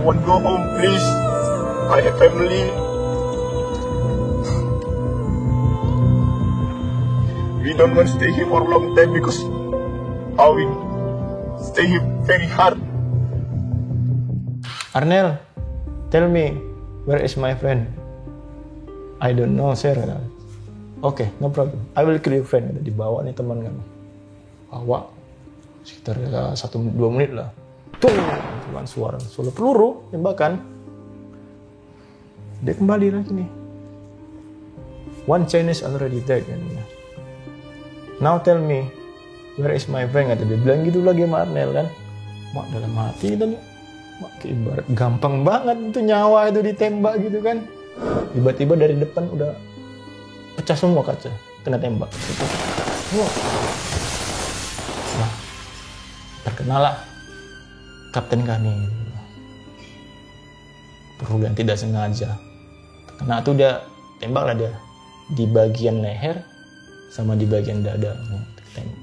want to go home, please. I have family. We don't want to stay here for a long time because we stay here very hard. Arnel, tell me, where is my friend? I don't know, sir. Oke, no problem. I will kill your friend. Dibawa nih teman kami. Bawa sekitar 1-2 menit lah. Tung, teman suara peluru, tembakan. Dia kembali lagi nih. One Chinese already dead kan. Now tell me, where is my friend? Kata dia bilang gitu lagi sama Arnel kan. Mak dalam hati kita nih. Mak ibarat gampang banget itu nyawa itu ditembak gitu kan. Tiba-tiba dari depan udah pecah semua kaca, kena tembak. Nah, terkenalah kapten kami. Perluan tidak sengaja. Kena tuh dia tembak lah dia di bagian leher sama di bagian dada. Tembak.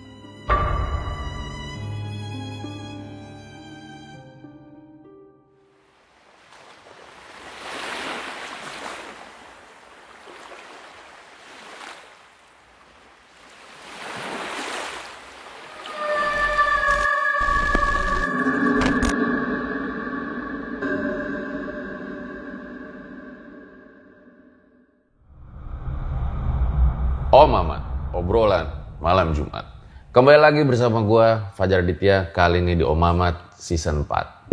Oh Mama, obrolan malam Jumat. Kembali lagi bersama gua Fajar Aditya, kali ini di Om Mamat Season 4.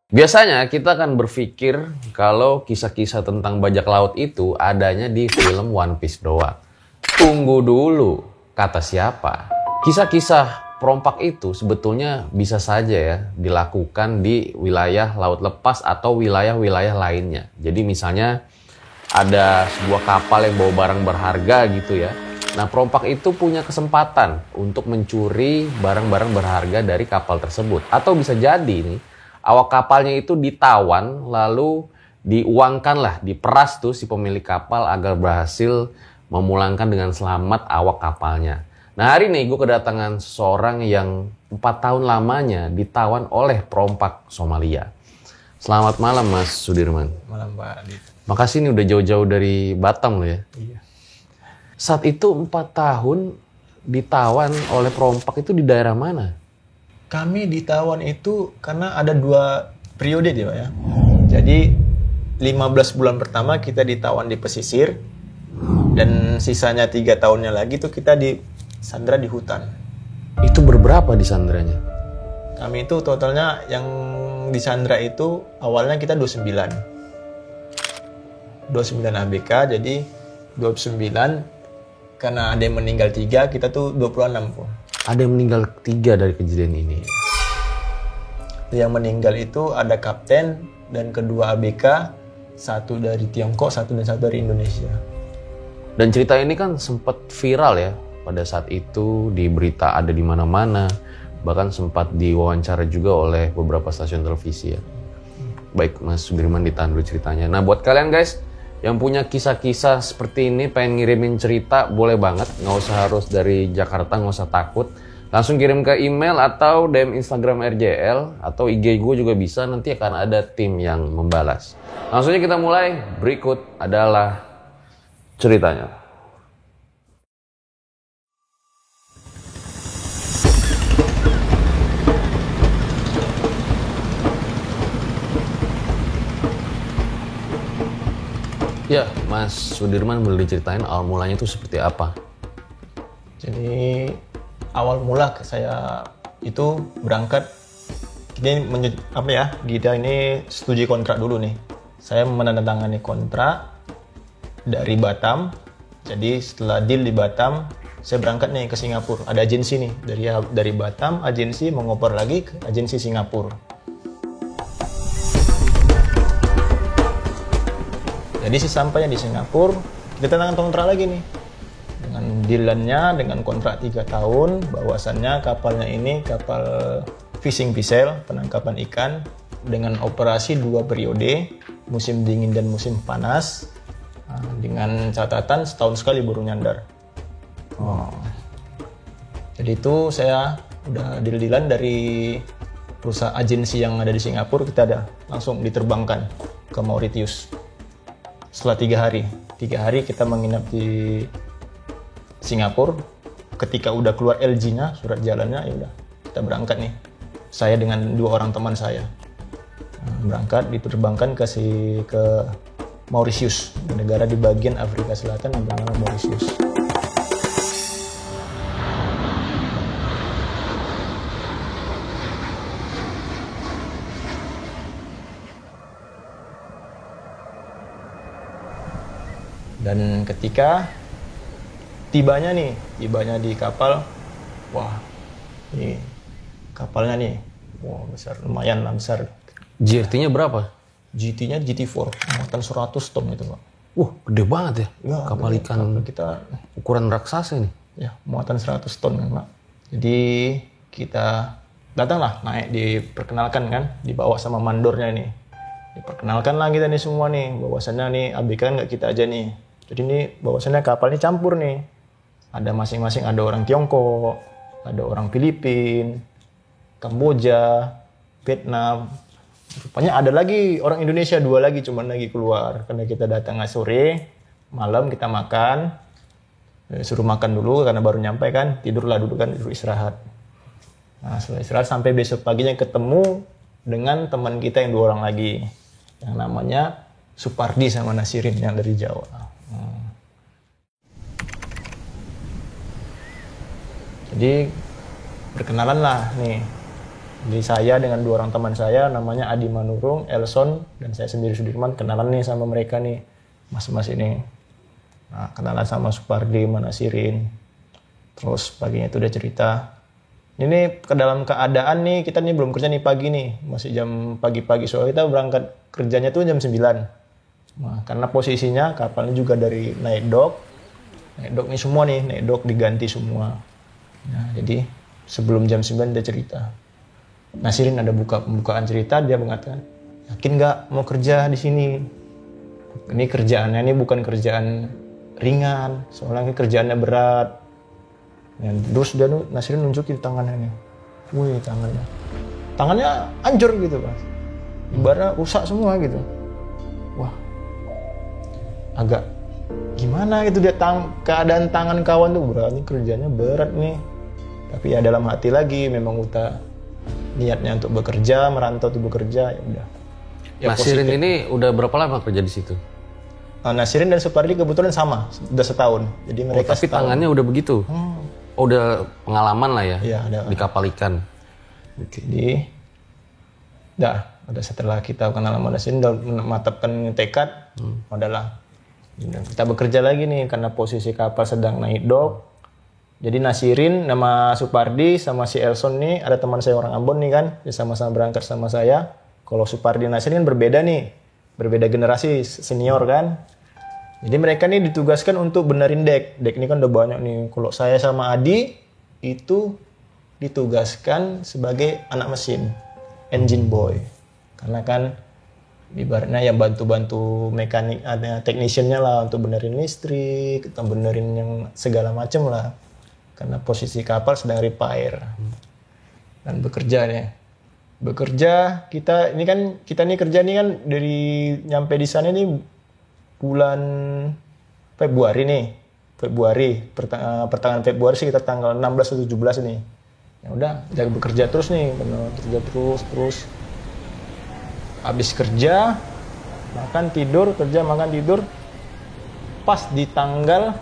Biasanya kita akan berpikir kalau kisah-kisah tentang bajak laut itu adanya di film One Piece doang. Tunggu dulu, kata siapa? Kisah-kisah perompak itu sebetulnya bisa saja ya dilakukan di wilayah laut lepas atau wilayah-wilayah lainnya. Jadi misalnya ada sebuah kapal yang bawa barang berharga gitu ya. Nah, perompak itu punya kesempatan untuk mencuri barang-barang berharga dari kapal tersebut. Atau bisa jadi nih, awak kapalnya itu ditawan lalu diuangkan lah, diperas tuh si pemilik kapal agar berhasil memulangkan dengan selamat awak kapalnya. Nah, hari ini gue kedatangan seseorang yang 4 tahun lamanya ditawan oleh perompak Somalia. Selamat malam Mas Sudirman. Malam Pak Adit. Makasih nih udah jauh-jauh dari Batam lo ya. Iya. Saat itu 4 tahun ditawan oleh perompak itu di daerah mana? Kami ditawan itu karena ada 2 periode dia Pak ya. Jadi 15 bulan pertama kita ditawan di pesisir. Dan sisanya 3 tahunnya lagi tuh kita disandra di hutan. Itu berberapa disandranya? Kami itu totalnya yang disandra itu awalnya kita 29 ABK, jadi 29 karena ada yang meninggal 3, kita tuh 26 kok. Ada yang meninggal 3 dari kejadian ini. Yang meninggal itu ada kapten dan kedua ABK, 1 dari Tiongkok, 1 dari Indonesia. Dan cerita ini kan sempat viral ya. Pada saat itu di berita ada di mana-mana, bahkan sempat diwawancara juga oleh beberapa stasiun televisi ya. Baik Mas Sudirman, ditahan dulu ceritanya. Nah buat kalian guys yang punya kisah-kisah seperti ini, pengen ngirimin cerita, boleh banget. Nggak usah harus dari Jakarta, nggak usah takut. Langsung kirim ke email atau DM Instagram RJL atau IG gue juga bisa, nanti akan ada tim yang membalas. Langsung aja kita mulai, berikut adalah ceritanya. Ya, Mas Sudirman boleh diceritain awal mulanya itu seperti apa? Jadi awal mula saya itu berangkat, kita ini studi kontrak dulu nih. Saya menandatangani kontrak dari Batam. Jadi setelah deal di Batam, saya berangkat nih ke Singapura. Ada agensi nih dari Batam, agensi mengoper lagi ke agensi Singapura. Jadi sesampainya di Singapura, kita tanda kontrak lagi nih. Dengan dealannya, dengan kontrak 3 tahun, bahwasannya kapalnya ini kapal fishing vessel, penangkapan ikan, dengan operasi 2 periode, musim dingin dan musim panas. Nah, dengan catatan setahun sekali baru nyandar. Jadi itu saya udah deal-dealan dari perusahaan agensi yang ada di Singapura, kita ada langsung diterbangkan ke Mauritius. Setelah 3 hari kita menginap di Singapura. Ketika udah keluar LG-nya, surat jalannya, ya udah kita berangkat nih. Saya dengan 2 orang teman saya berangkat, diterbangkan ke Mauritius, negara di bagian Afrika Selatan yang bernama Mauritius. Dan ketika tibanya di kapal, wah ini kapalnya nih, wah besar, lumayan lah besar. GRT-nya berapa? GT-nya GT4, muatan 100 ton itu Pak. Gede banget ya, Ya kapal ikan kita ukuran raksasa ini. ya muatan 100 ton kan Pak. Jadi kita datanglah, naik, diperkenalkan kan, dibawa sama mandornya ini. Diperkenalkan lah kita nih semua nih, bahwasannya nih ABK kan nggak kita aja nih. Jadi ini bahwasannya kapal ini campur nih. Ada masing-masing, ada orang Tiongkok, ada orang Filipina, Kamboja, Vietnam. Rupanya ada lagi orang Indonesia 2 lagi, cuman lagi keluar. Karena kita datang sore, malam kita makan. Suruh makan dulu karena baru nyampe kan, tidurlah dulu kan, tidur istirahat. Nah setelah istirahat sampai besok paginya ketemu dengan teman kita yang 2 orang lagi. Yang namanya Supardi sama Nasirin yang dari Jawa. Jadi perkenalan lah nih. Jadi saya dengan 2 orang teman saya namanya Adi Manurung, Elson, dan saya sendiri Sudirman, kenalan nih sama mereka nih, mas-mas ini. Nah, kenalan sama Supardi, Nasirin. Terus paginya itu udah cerita. Ini ke dalam keadaan nih, kita nih belum kerja nih pagi nih, masih jam pagi-pagi, soalnya kita berangkat kerjanya tuh jam 9. Nah, karena posisinya kapalnya juga dari naik dock nih semua nih, naik dock diganti semua. Nah, jadi sebelum jam 9 dia cerita. Nasirin ada pembukaan cerita, dia mengatakan, yakin nggak mau kerja di sini? Ini kerjaannya ini bukan kerjaan ringan, soalnya kerjaannya berat. Dan terus dia Nasirin nunjukin tangannya nih. Wih, tangannya hancur gitu Mas. Ibaratnya rusak semua gitu. Wah, agak gimana gitu dia, keadaan tangan kawan tuh berarti kerjanya berat nih. Tapi ya dalam hati lagi memang udah niatnya untuk bekerja, merantau untuk bekerja, ya udah. Ya, Nasirin positif. Ini udah berapa lama kerja di situ? Nasirin dan Supardi kebetulan sama, udah setahun. Jadi mereka tapi setahun. Tangannya udah begitu. Udah pengalaman lah ya, di kapal ikan. Jadi udah setelah kita kenal sama Nasirin, udah mematapkan tekad, adalah kita bekerja lagi nih karena posisi kapal sedang naik dock. Jadi Nasirin, nama Supardi sama si Elson nih, ada teman saya orang Ambon nih kan, dia sama-sama berangkat sama saya. Kalau Supardi dan Nasirin kan berbeda nih, berbeda generasi, senior kan. Jadi mereka nih ditugaskan untuk benerin deck. Deck ini kan udah banyak nih. Kalau saya sama Adi itu ditugaskan sebagai anak mesin, engine boy. Karena kan ibaratnya yang bantu-bantu mekanik, ada technician-nya lah untuk benerin listrik, kita benerin yang segala macam lah. Karena posisi kapal sedang repair. Dan bekerja kita nih kerja nih kan dari nyampe di sana nih bulan Februari pertengahan Februari sih, kita tanggal 16 atau 17 nih. Ya udah, kita bekerja terus nih, kerja terus. Habis kerja, makan tidur, kerja makan tidur. Pas di tanggal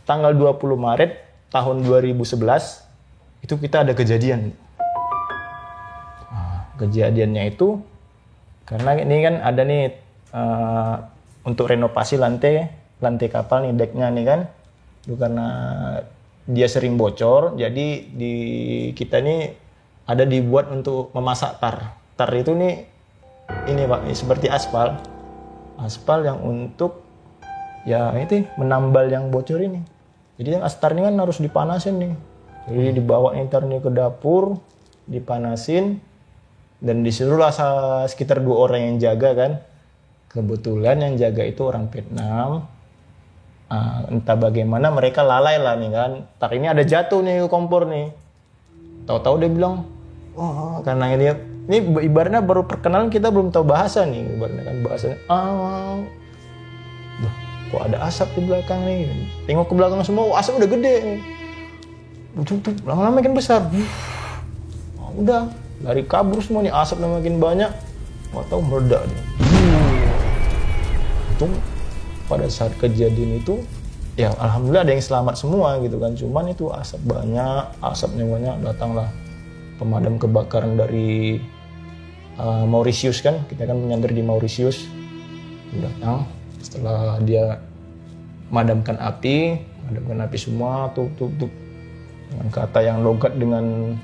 20 Maret tahun 2011 itu kita ada kejadian. Kejadiannya itu karena ini kan ada nih untuk renovasi lantai kapal nih, decknya nih kan. Itu karena dia sering bocor, jadi di kita nih ada dibuat untuk memasak tar. Tar itu nih ini Pak, seperti aspal yang untuk ya itu menambal yang bocor ini. Jadi yang astar ini kan harus dipanasin nih. Jadi dibawa ntar nih ke dapur, dipanasin, dan disuruhlah sekitar 2 orang yang jaga kan Kebetulan yang jaga itu orang Vietnam. Entah bagaimana mereka lalai lah nih kan. Tak ini ada jatuh nih kompor nih. Tahu-tahu dia bilang, wah karena ini ibaratnya baru perkenalan kita belum tahu bahasa nih. Ibaratnya kan bahasanya, duh, kok ada asap di belakang nih. Tengok ke belakang semua, asap udah gede nih. Lama-lama makin besar. Udah, lari kabur semua nih, asapnya makin banyak. Nggak tahu meledak dia. Untung pada saat kejadian itu, ya alhamdulillah ada yang selamat semua gitu kan. Cuman itu asapnya banyak, datanglah pemadam kebakaran dari Mauritius kan. Kita kan menyandar di Mauritius. Datang, setelah dia madamkan api semua, tuh. Dengan kata yang logat dengan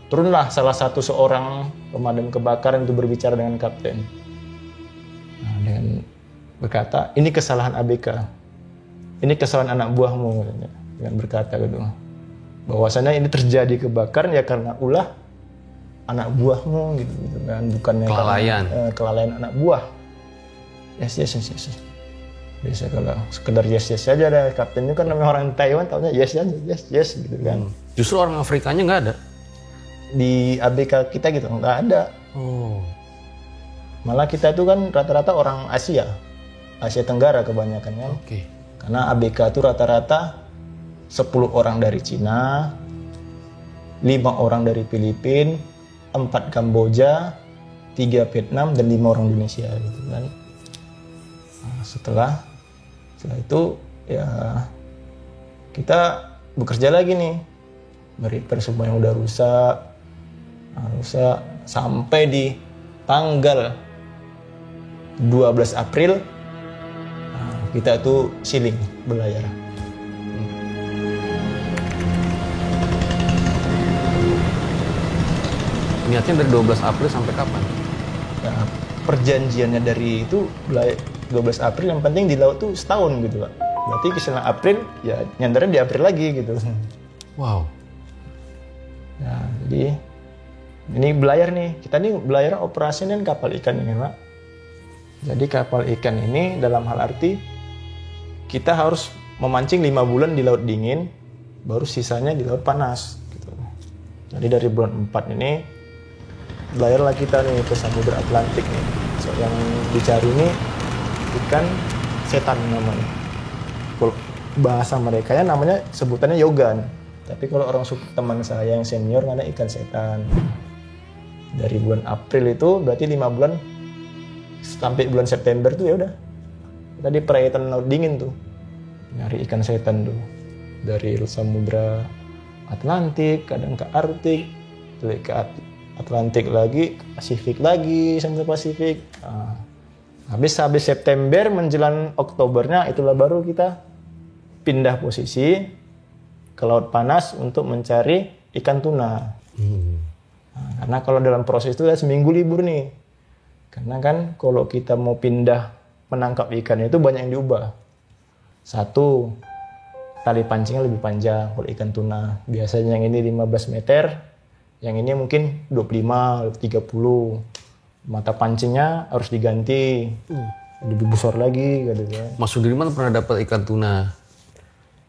turunlah salah satu seorang pemadam kebakaran itu berbicara dengan kapten. Nah, dengan berkata, ini kesalahan ABK, ini kesalahan anak buahmu, katanya. Dengan berkata gitu, bahwasanya ini terjadi kebakaran ya karena ulah anak buahmu gitu kan, bukannya kelalaian anak buah. Yes. Biasa kalau sekedar yes saja ada kapten itu kan namanya orang Taiwan, taunya yes gitu kan. Justru orang Afrikanya nggak ada di ABK kita gitu, nggak ada. Malah kita itu kan rata-rata orang Asia Tenggara kebanyakan kan. Karena ABK itu rata-rata 10 orang dari Cina, 5 orang dari Filipina, 4 Kamboja, 3 Vietnam, dan 5 orang Indonesia gitu kan. Nah, setelah itu ya kita bekerja lagi nih, merepair semua yang udah rusak sampai di tanggal 12 April kita tuh siling belayar. Niatnya dari 12 April sampai kapan? Nah, perjanjiannya dari itu 12 April, yang penting di laut tuh setahun gitu Pak. Berarti kesana April, ya nyandarnya di April lagi gitu. Wow. Nah, jadi ini belayar nih. Kita nih belayar operasi kan kapal ikan ini Pak. Jadi kapal ikan ini dalam hal arti kita harus memancing 5 bulan di laut dingin, baru sisanya di laut panas gitu. Jadi dari bulan 4 ini belayarlah kita nih ke Samudra Atlantik nih. So, yang dicari ini ikan setan namanya. Kalau bahasa mereka ya namanya sebutannya yogan. Tapi kalau orang teman saya yang senior ada ikan setan. Dari bulan April itu berarti 5 bulan sampai bulan September tuh ya udah. Kita di perairan laut dingin tuh. Nyari ikan setan tuh. Dari Samudra Atlantik, kadang ke Arktik, ke Atlantik lagi, Pasifik lagi, sampai Pasifik. Nah, habis September menjelang Oktobernya itulah baru kita pindah posisi ke laut panas untuk mencari ikan tuna. Nah, karena kalau dalam proses itu ada seminggu libur nih. Karena kan kalau kita mau pindah menangkap ikan itu banyak yang diubah. Satu, tali pancingnya lebih panjang kalau ikan tuna. Biasanya yang ini 15 meter, yang ini mungkin 25, 30. Mata pancingnya harus diganti, lebih besar lagi gitu kan. Mas Sudirman pernah dapat ikan tuna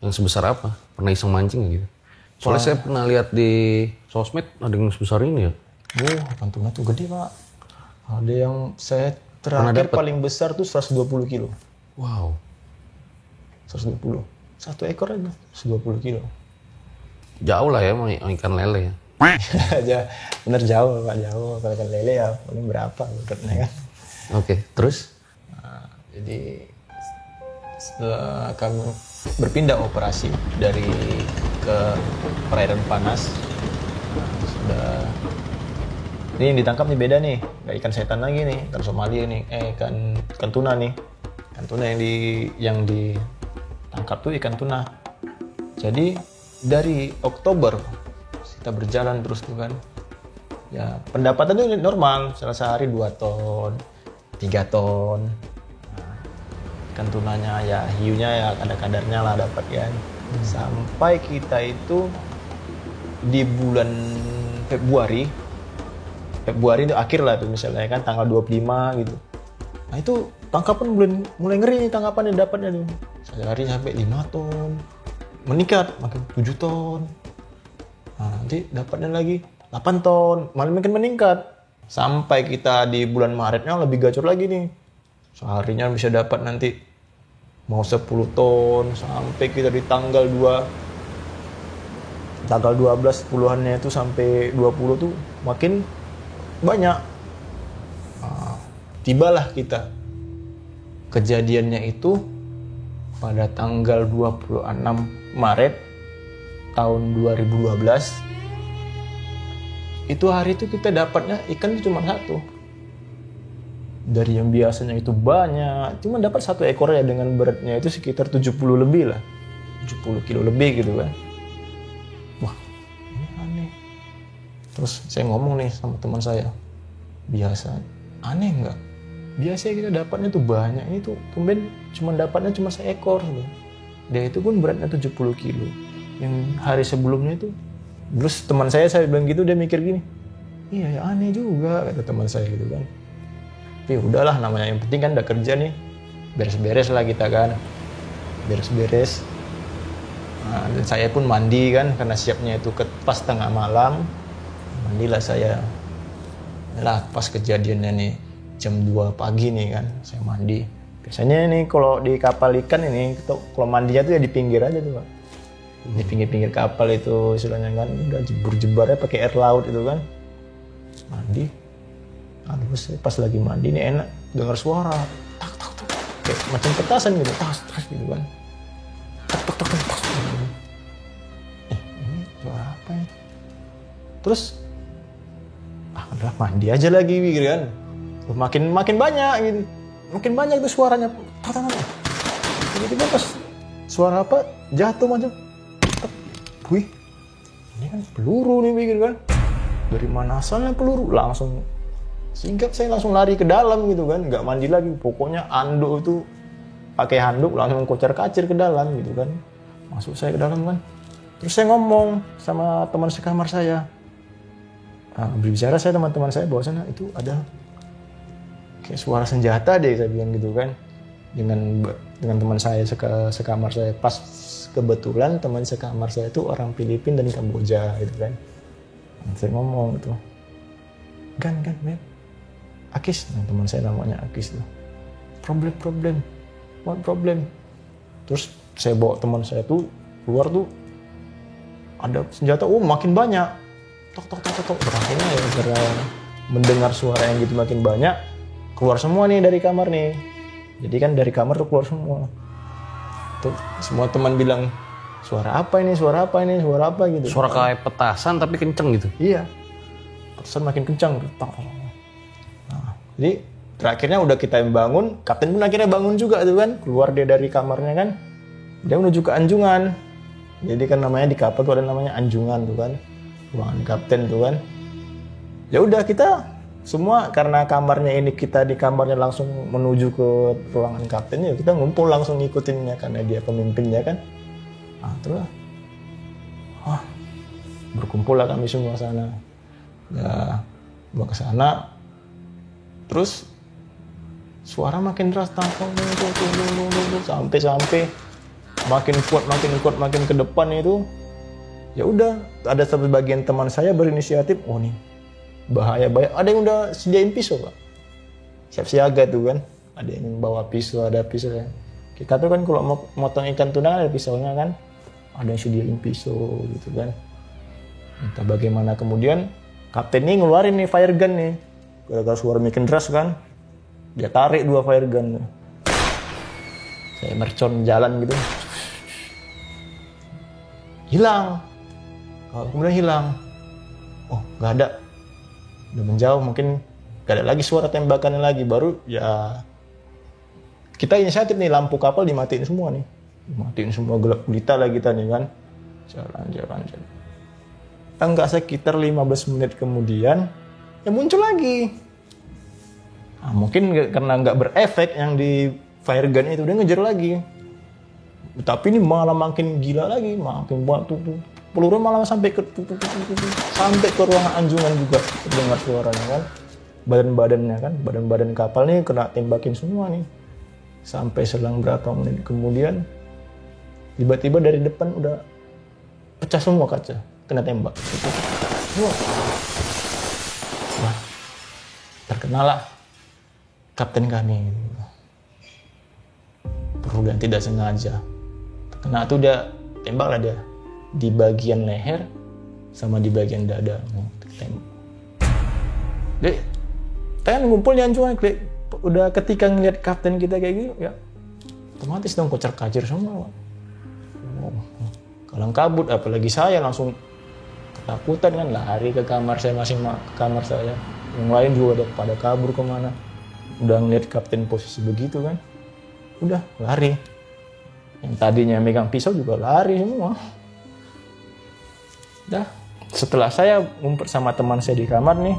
yang sebesar apa? Pernah iseng mancing gitu? Soalnya saya pernah lihat di sosmed ada yang sebesar ini ya. Ikan tuna tuh gede Pak. Ada yang saya terakhir paling besar tuh 120 kilo. Wow. 120. Satu ekor aja 120 kilo. Jauh lah ya ikan lele ya. Bener jauh Pak, jauh. Kalau ikan lele ya paling berapa beratnya kan. Oke, terus? Nah, jadi setelah kami berpindah operasi dari ke perairan panas, sudah ini yang ditangkap nih beda nih, nggak ikan setan lagi nih, ikan Somalia nih, ikan tuna nih, ikan tuna yang ditangkap tuh ikan tuna. Jadi dari Oktober kita berjalan terus tuh kan, ya pendapatan tuh normal, sehari 2 ton, 3 ton. Nah, ikan tunanya ya hiunya ya ada kadarnya lah dapat kan. Sampai kita itu di bulan Februari itu akhir lah tuh misalnya kan tanggal 25 gitu. Nah itu tangkapan mulai ngeri nih tangkapan yang dapatnya tuh. Saya lari sampai 5 ton, meningkat makin 7 ton. Nah, nanti dapatnya lagi 8 ton, malah makin meningkat. Sampai kita di bulan Maretnya lebih gacor lagi nih. Seharinya bisa dapat nanti mau 10 ton, sampai kita di tanggal 12 puluhannya itu sampai 20 tuh makin banyak. Nah, tibalah kita. Kejadiannya itu pada tanggal 26 Maret tahun 2012. Itu hari itu kita dapatnya ikan cuma 1. Dari yang biasanya itu banyak, cuma dapat 1 ekor ya dengan beratnya itu sekitar 70 lebih lah. 70 kilo lebih gitu kan. Wah, ini aneh. Terus saya ngomong nih sama teman saya, biasa, aneh nggak? Biasanya kita dapatnya tuh banyak, ini tuh tumben cuma dapatnya cuma 1 ekor. Dia itu pun beratnya 70 kilo. Yang hari sebelumnya itu, terus teman saya bilang gitu, dia mikir gini, iya ya aneh juga, kata teman saya gitu kan. Tapi udahlah, namanya yang penting kan udah kerja nih, beres-beres lah kita kan, beres-beres. Nah, dan saya pun mandi kan, karena siapnya itu pas tengah malam, mandilah saya. Lah pas kejadiannya nih jam 2 pagi nih kan, saya mandi. Biasanya nih kalau di kapal ikan ini, kalau mandinya tuh ya di pinggir aja tuh Pak. Di pinggir-pinggir kapal itu istilahnya kan, udah jebur-jebarnya pakai air laut itu kan. Mandi. Aduh, pas lagi mandi ini enak dengar suara tak tak tak kayak macam petasan gitu, tas tas gitu kan, tak tak tak tak. Ini suara apa ya? Terus udah mandi aja lagi gitu kan. Makin banyak gitu, makin banyak tuh suaranya. Tak tak tak. Tiba-tiba pas suara apa jatuh macam, wih ini kan peluru nih gitu kan. Dari mana asalnya peluru? Langsung singkat saya langsung lari ke dalam gitu kan, nggak mandi lagi, pokoknya anduk itu pakai handuk langsung kocar-kacir ke dalam gitu kan, masuk saya ke dalam kan. Terus saya ngomong sama teman sekamar saya, berbicara saya teman-teman saya bahwa sana itu ada kayak suara senjata deh, saya bilang gitu kan, dengan teman saya sekamar saya. Pas kebetulan teman sekamar saya itu orang Filipina dan Kamboja gitu kan. Saya ngomong gitu, kan men, Akis, teman saya namanya Akis tuh. Problem. What problem? Terus saya bawa teman saya tuh keluar tuh ada senjata, makin banyak. Tok. Berakhirnya ya karena mendengar suara yang gitu makin banyak, keluar semua nih dari kamar nih. Jadi kan dari kamar tuh keluar semua. Tuh semua teman bilang, suara apa ini gitu. Suara kayak petasan tapi kenceng gitu. Iya. Petasan makin kencang. Jadi terakhirnya udah kita yang bangun, kapten pun akhirnya bangun juga tuh kan, keluar dia dari kamarnya kan, dia menuju ke anjungan. Jadi kan namanya di kapal tuh ada namanya anjungan tuh kan, ruangan kapten tuh kan. Ya udah kita semua karena kamarnya ini kita di kamarnya langsung menuju ke ruangan kapten, ya kita ngumpul langsung ngikutinnya karena dia pemimpinnya kan. Nah terus berkumpul lah kami semua sana. Ya mau ke sana. Terus suara makin deras, sampai makin kuat makin ke depan itu. Ya udah, ada satu bagian teman saya berinisiatif, nih bahaya. Ada yang udah sediain pisau Pak, siap siaga tuh kan. Ada yang bawa pisau, ada pisau ya. Kita tuh kan kalau mau motong ikan tuna ada pisaunya kan, ada yang sediain pisau gitu kan. Entah bagaimana kemudian kapten ini ngeluarin nih fire gun nih. Gara-gara suara makin deras kan, dia tarik 2 fire gun. Saya mercon jalan gitu, hilang. Kemudian hilang. Nggak ada. Udah menjauh, mungkin nggak ada lagi suara tembakannya lagi. Baru ya kita inisiatif nih, lampu kapal dimatiin semua nih, dimatiin semua, gelap gulita lah kita nih kan. Jalan. Enggak sekitar 15 menit kemudian ya muncul lagi. Nah, mungkin karena nggak berefek yang di fire gun itu, dia ngejar lagi. Tapi ini malah makin gila lagi, makin buat tuh peluru malah sampai ke ruangan anjungan juga, dengar suaranya kan. badan-badannya kan, badan-badan kapal nih kena tembakin semua nih. Sampai selang berapa menit kemudian tiba-tiba dari depan udah pecah semua kaca, kena tembak. Wah, terkenalah kapten kami. Perluan tidak sengaja. Terkena tuh dia tembak lah dia di bagian leher sama di bagian dada. Tembak. Jadi, kita kan ngumpul di Anjungan, udah ketika ngeliat kapten kita kayak gitu, ya otomatis dong kocar-kacir semua. Kalang kabut, apalagi saya langsung ketakutan kan, lari ke kamar saya ke kamar saya. Yang lain juga udah pada kabur kemana. Udah ngeliat kapten posisi begitu kan, udah lari. Yang tadinya megang pisau juga lari semua. Dah, setelah saya ngumpet sama teman saya di kamar nih,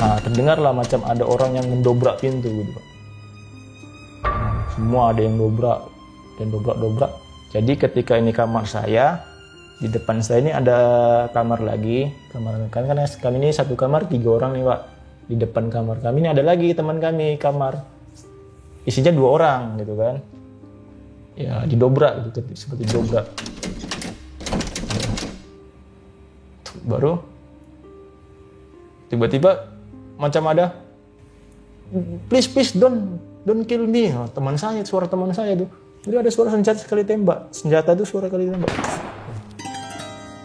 nah, terdengarlah macam ada orang yang mendobrak pintu gitu, Pak. Semua ada yang dobrak dan dobrak. Jadi ketika ini kamar saya, di depan saya ini ada kamar lagi. Kamar karena kami ini satu kamar 3 orang nih, Pak. Di depan kamar kami ini ada lagi teman kami kamar. Isinya 2 orang gitu kan. Ya, didobrak gitu, seperti dobrak. Baru tiba-tiba macam ada please don't kill me. Oh, teman saya, suara teman saya tuh. Jadi ada suara senjata itu suara kali tembak.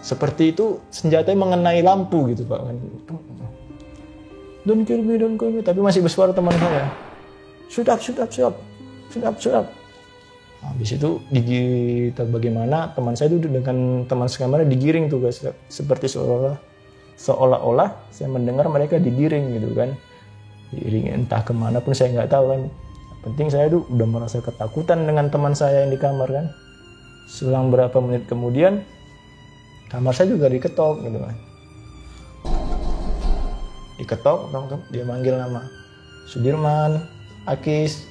Seperti itu senjatanya mengenai lampu gitu, Pak. Don't kill me, tapi masih bersuara teman saya. Shoot up. Habis itu bagaimana teman saya itu dengan teman sekamarnya digiring tuh guys, seperti seolah-olah saya mendengar mereka digiring gitu kan, diiring entah kemana pun saya nggak tahu kan. Yang penting saya tuh udah merasa ketakutan dengan teman saya yang di kamar kan. Selang berapa menit kemudian kamar saya juga diketok gitu kan. Diketok, dia manggil nama Sudirman, Akis,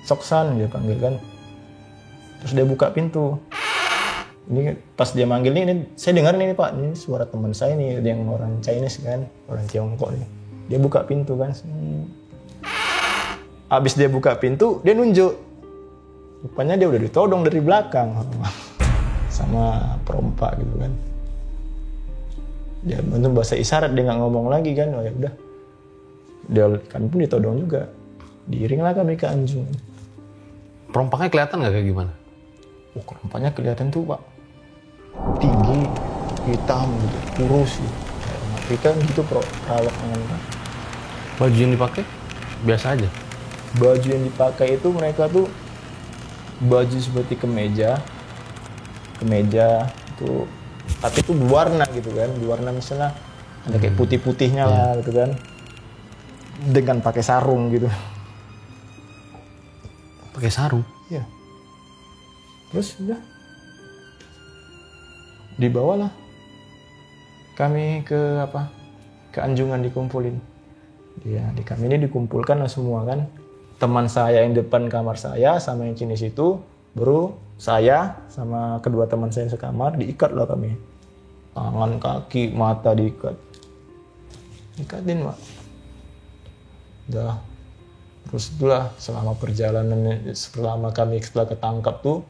Soksan dia panggil kan. Terus dia buka pintu. Ini pas dia manggil ini saya dengar nih Pak, ini suara teman saya nih yang orang Chinese kan, orang Tiongkok nih. Dia buka pintu kan. Abis dia buka pintu, dia nunjuk. Rupanya dia udah ditodong dari belakang sama perompak gitu kan. Dia bentuk bahasa isyarat, dia nggak ngomong lagi kan. Oh ya udah. Kami pun ditodong juga. Diiringlah kami ke Anjungan. Perompaknya kelihatan nggak kayak gimana? Oh, perompaknya kelihatan tuh Pak, tinggi, hitam gitu, kurus gitu. Afrika gitu perawak dengan. Baju yang dipakai biasa aja. Baju yang dipakai itu mereka tuh baju seperti kemeja itu, tapi itu berwarna gitu kan, berwarna misalnya ada kayak putih-putihnya lah gitu kan, dengan pakai sarung gitu. Pakai sarung? Iya. Terus udah dibawalah kami ke Anjungan, dikumpulin. Ya, di kami ini dikumpulkan lah semua kan. Teman saya yang depan kamar saya sama yang Chinese itu, baru saya sama kedua teman saya sekamar, diikat lah kami. Tangan, kaki, mata diikat. Ikatin, Pak. Udah. Terus itulah selama perjalanan, selama kami setelah ketangkap tuh,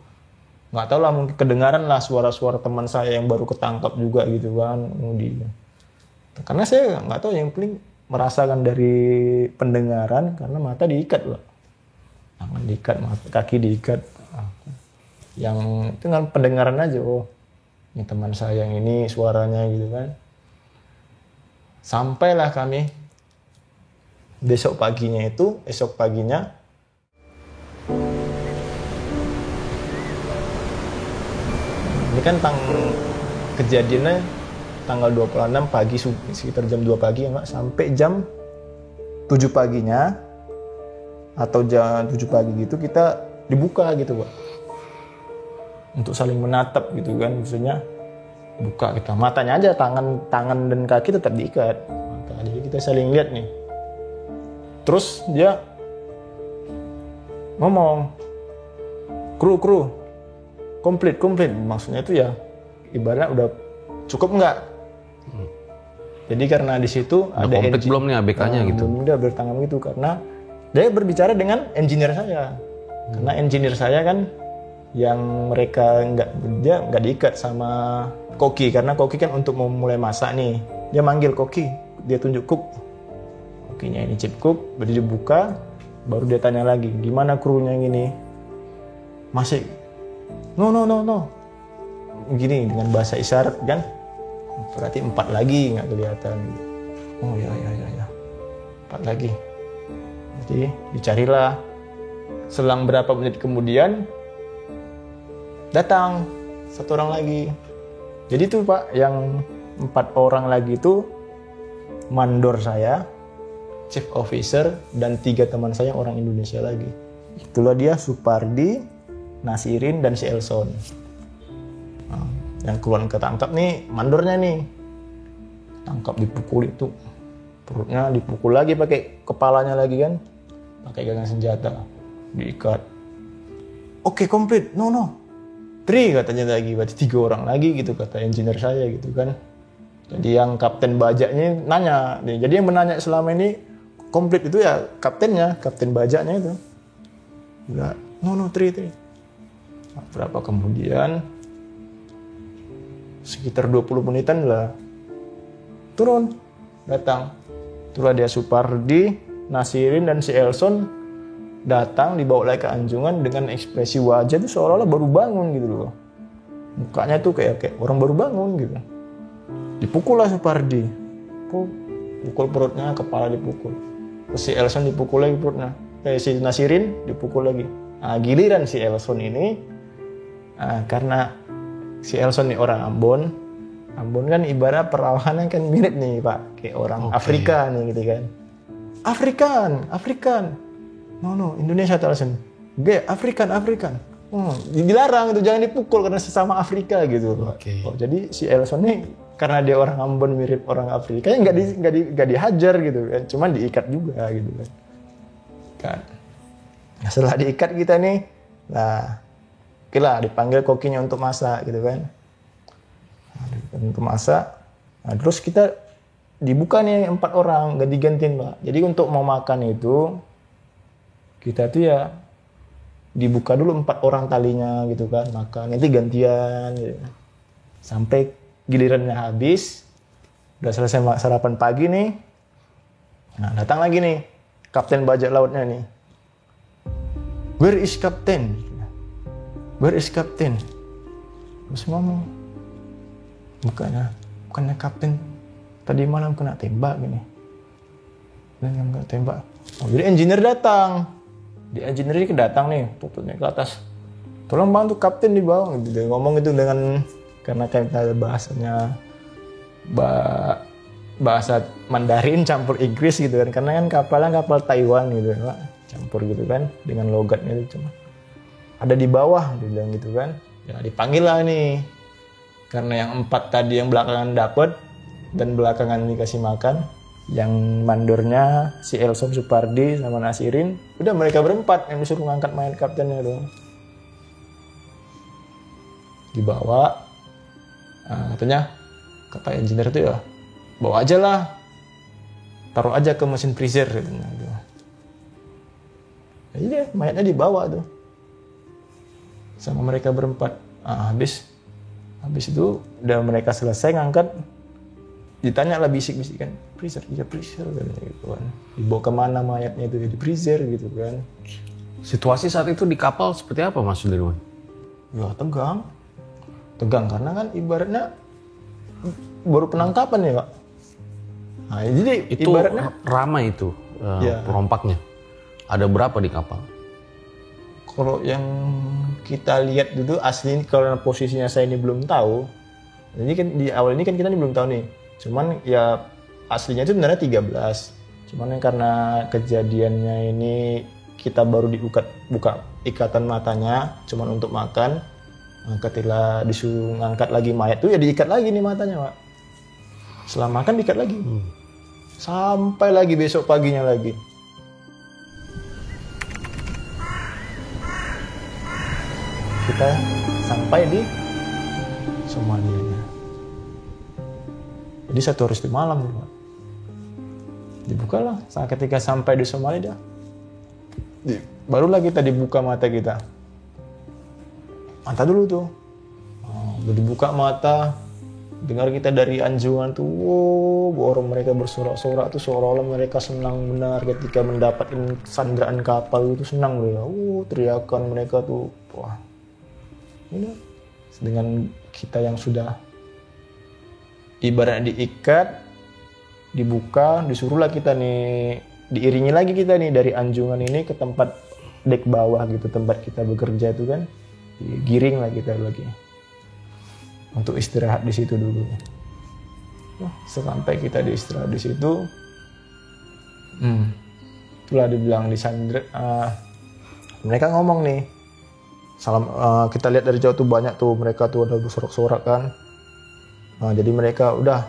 nggak tahu lah, mungkin kedengaran lah suara-suara teman saya yang baru ketangkap juga gitu kan. Karena saya nggak tahu, yang paling merasakan dari pendengaran karena mata diikat Pak. Tangan diikat, kaki diikat. Yang itu kan pendengaran aja, oh ini teman saya yang ini suaranya gitu kan. Sampailah kami esok paginya ini kan kejadiannya tanggal 26 pagi, sekitar jam 2 pagi ya Pak, sampai jam 7 paginya atau jam 7 pagi gitu kita dibuka gitu Pak, untuk saling menatap gitu kan, maksudnya buka kita, matanya aja, tangan dan kaki tetap diikat, jadi kita saling lihat nih. Terus dia ngomong, kru komplit, maksudnya itu ya ibaratnya udah cukup nggak, Jadi karena di situ Udah ada komplit belum nih ABK-nya gitu? Udah bertangan gitu karena dia berbicara dengan engineer saya. Karena engineer saya kan yang mereka nggak diikat sama koki, karena koki kan untuk memulai masak nih. Dia manggil koki, dia tunjuk cook. Kokinya ini chip cook, baru dibuka, baru dia tanya lagi, gimana krunya gini? Masih no. Gini dengan bahasa isyarat kan? Berarti 4 lagi nggak kelihatan. Oh ya. 4 lagi. Jadi dicarilah. Selang berapa menit kemudian datang 1 orang lagi. Jadi tuh Pak, yang 4 orang lagi itu mandor saya, chief officer, dan 3 teman saya orang Indonesia lagi. Itulah dia Supardi, Nasirin, dan si Elson. Nah, yang keluar ketangkap nih mandornya nih, tangkap dipukul itu, perutnya dipukul lagi pakai kepalanya lagi kan, pakai gagang senjata, diikat. Oke, komplit, no. 3 katanya lagi, berarti 3 orang lagi gitu kata engineer saya gitu kan. Jadi yang kapten bajaknya nanya, jadi yang menanya selama ini komplit itu ya kaptennya, kapten bajaknya itu. Enggak, no, 3. Nah, berapa kemudian, sekitar 20 menitan lah, turun, datang. Itulah dia Supardi, Nasirin, dan si Elson datang, dibawa lagi ke Anjungan dengan ekspresi wajah tuh seolah-olah baru bangun gitu loh. Mukanya tuh kayak orang baru bangun gitu. Dipukul lah Supardi, pukul perutnya, kepala dipukul. Terus si Elson dipukul lagi perutnya. Si Nasirin dipukul lagi. Nah, giliran si Elson ini, karena si Elson nih orang Ambon kan ibarat perawahannya kan mirip nih Pak, kayak orang Afrika nih gitu kan. Afrikan. No, Indonesia Elson. Afrikan. Dilarang itu, jangan dipukul karena sesama Afrika gitu. Okay. Oh, jadi si Elson nih karena dia orang Ambon mirip orang Afrika, nggak dihajar gitu kan, cuman diikat juga gitu kan. Nah, setelah diikat kita nih, nah, oke lah dipanggil kokinya untuk masak gitu kan. Untuk masak, nah, terus kita dibuka nih 4 orang, nggak digantiin Pak. Jadi untuk mau makan itu kita tuh ya dibuka dulu 4 orang talinya gitu kan, makan nanti gantian gitu. Sampai gilirannya habis, udah selesai sarapan pagi nih. Nah, datang lagi nih kapten bajak lautnya nih. Where is captain? Terus ngomong, bukannya kapten tadi malam kena tembak gini. Dan nggak tembak. Oh, jadi engineer datang. Di engineer ini datang nih, tutupnya ke atas. Tolong bantu kapten di bawah. Gitu. Ngomong itu dengan, karena kayak bahasanya bahasa Mandarin campur Inggris gitu kan. Karena kan kapalnya kapal Taiwan gitu Pak. Campur gitu kan dengan logatnya itu cuma. Ada di bawah dia bilang gitu kan. Ya dipanggil lah nih. Karena yang 4 tadi yang belakangan dapat dan belakangan dikasih makan, yang mandornya si Elson, Supardi, sama Nasirin, udah mereka berempat yang disuruh ngangkat mayat kaptennya dong. Dibawa, katanya kata engineer itu ya, bawa aja lah, taruh aja ke mesin freezer katanya. Jadi deh, mayatnya dibawa tuh sama mereka berempat. Habis itu udah mereka selesai ngangkat, ditanya lah bisik-bisik kan, freezer katanya gitu kan. Dibawa kemana mayatnya itu, di freezer gitu kan. Situasi saat itu di kapal seperti apa Mas Sudirman? Ya tegang karena kan ibaratnya baru penangkapan ya Pak. Nah, jadi itu ibaratnya ramai itu perompaknya. Ada berapa di kapal? Kalau yang kita lihat dulu asli, kalau posisinya saya ini belum tahu. Jadi kan di awal ini kan kita ini belum tahu nih. Cuman ya aslinya itu sebenarnya 13. Cuman karena kejadiannya ini kita baru buka ikatan matanya cuman untuk makan. Ketika disuruh ngangkat lagi mayat tuh ya diikat lagi nih matanya Pak. Setelah makan diikat lagi. Sampai lagi besok paginya lagi. Kita sampai di Somalia. Jadi 1 hari 1 malam gitu. Dibukalah. Ketika sampai di Somalia barulah kita dibuka mata kita. Mata dulu tuh. Udah dibuka mata. Dengar kita dari anjungan tuh, orang mereka bersorak-sorak tuh seolah-olah mereka senang benar ketika mendapatkan sandraan kapal itu, senang mereka. Teriakan mereka tuh, wah. Ini dengan kita yang sudah ibaratnya diikat, dibuka, disuruhlah kita nih, diiringi lagi kita nih dari anjungan ini ke tempat dek bawah gitu, tempat kita bekerja itu kan, digiring lah kita lagi untuk istirahat di situ dulu. Sampai kita istirahat di situ, itulah dibilang di Sandra, mereka ngomong nih, salam, kita lihat dari jauh tuh banyak tuh mereka tuh ada bersorak-sorak kan. Jadi mereka udah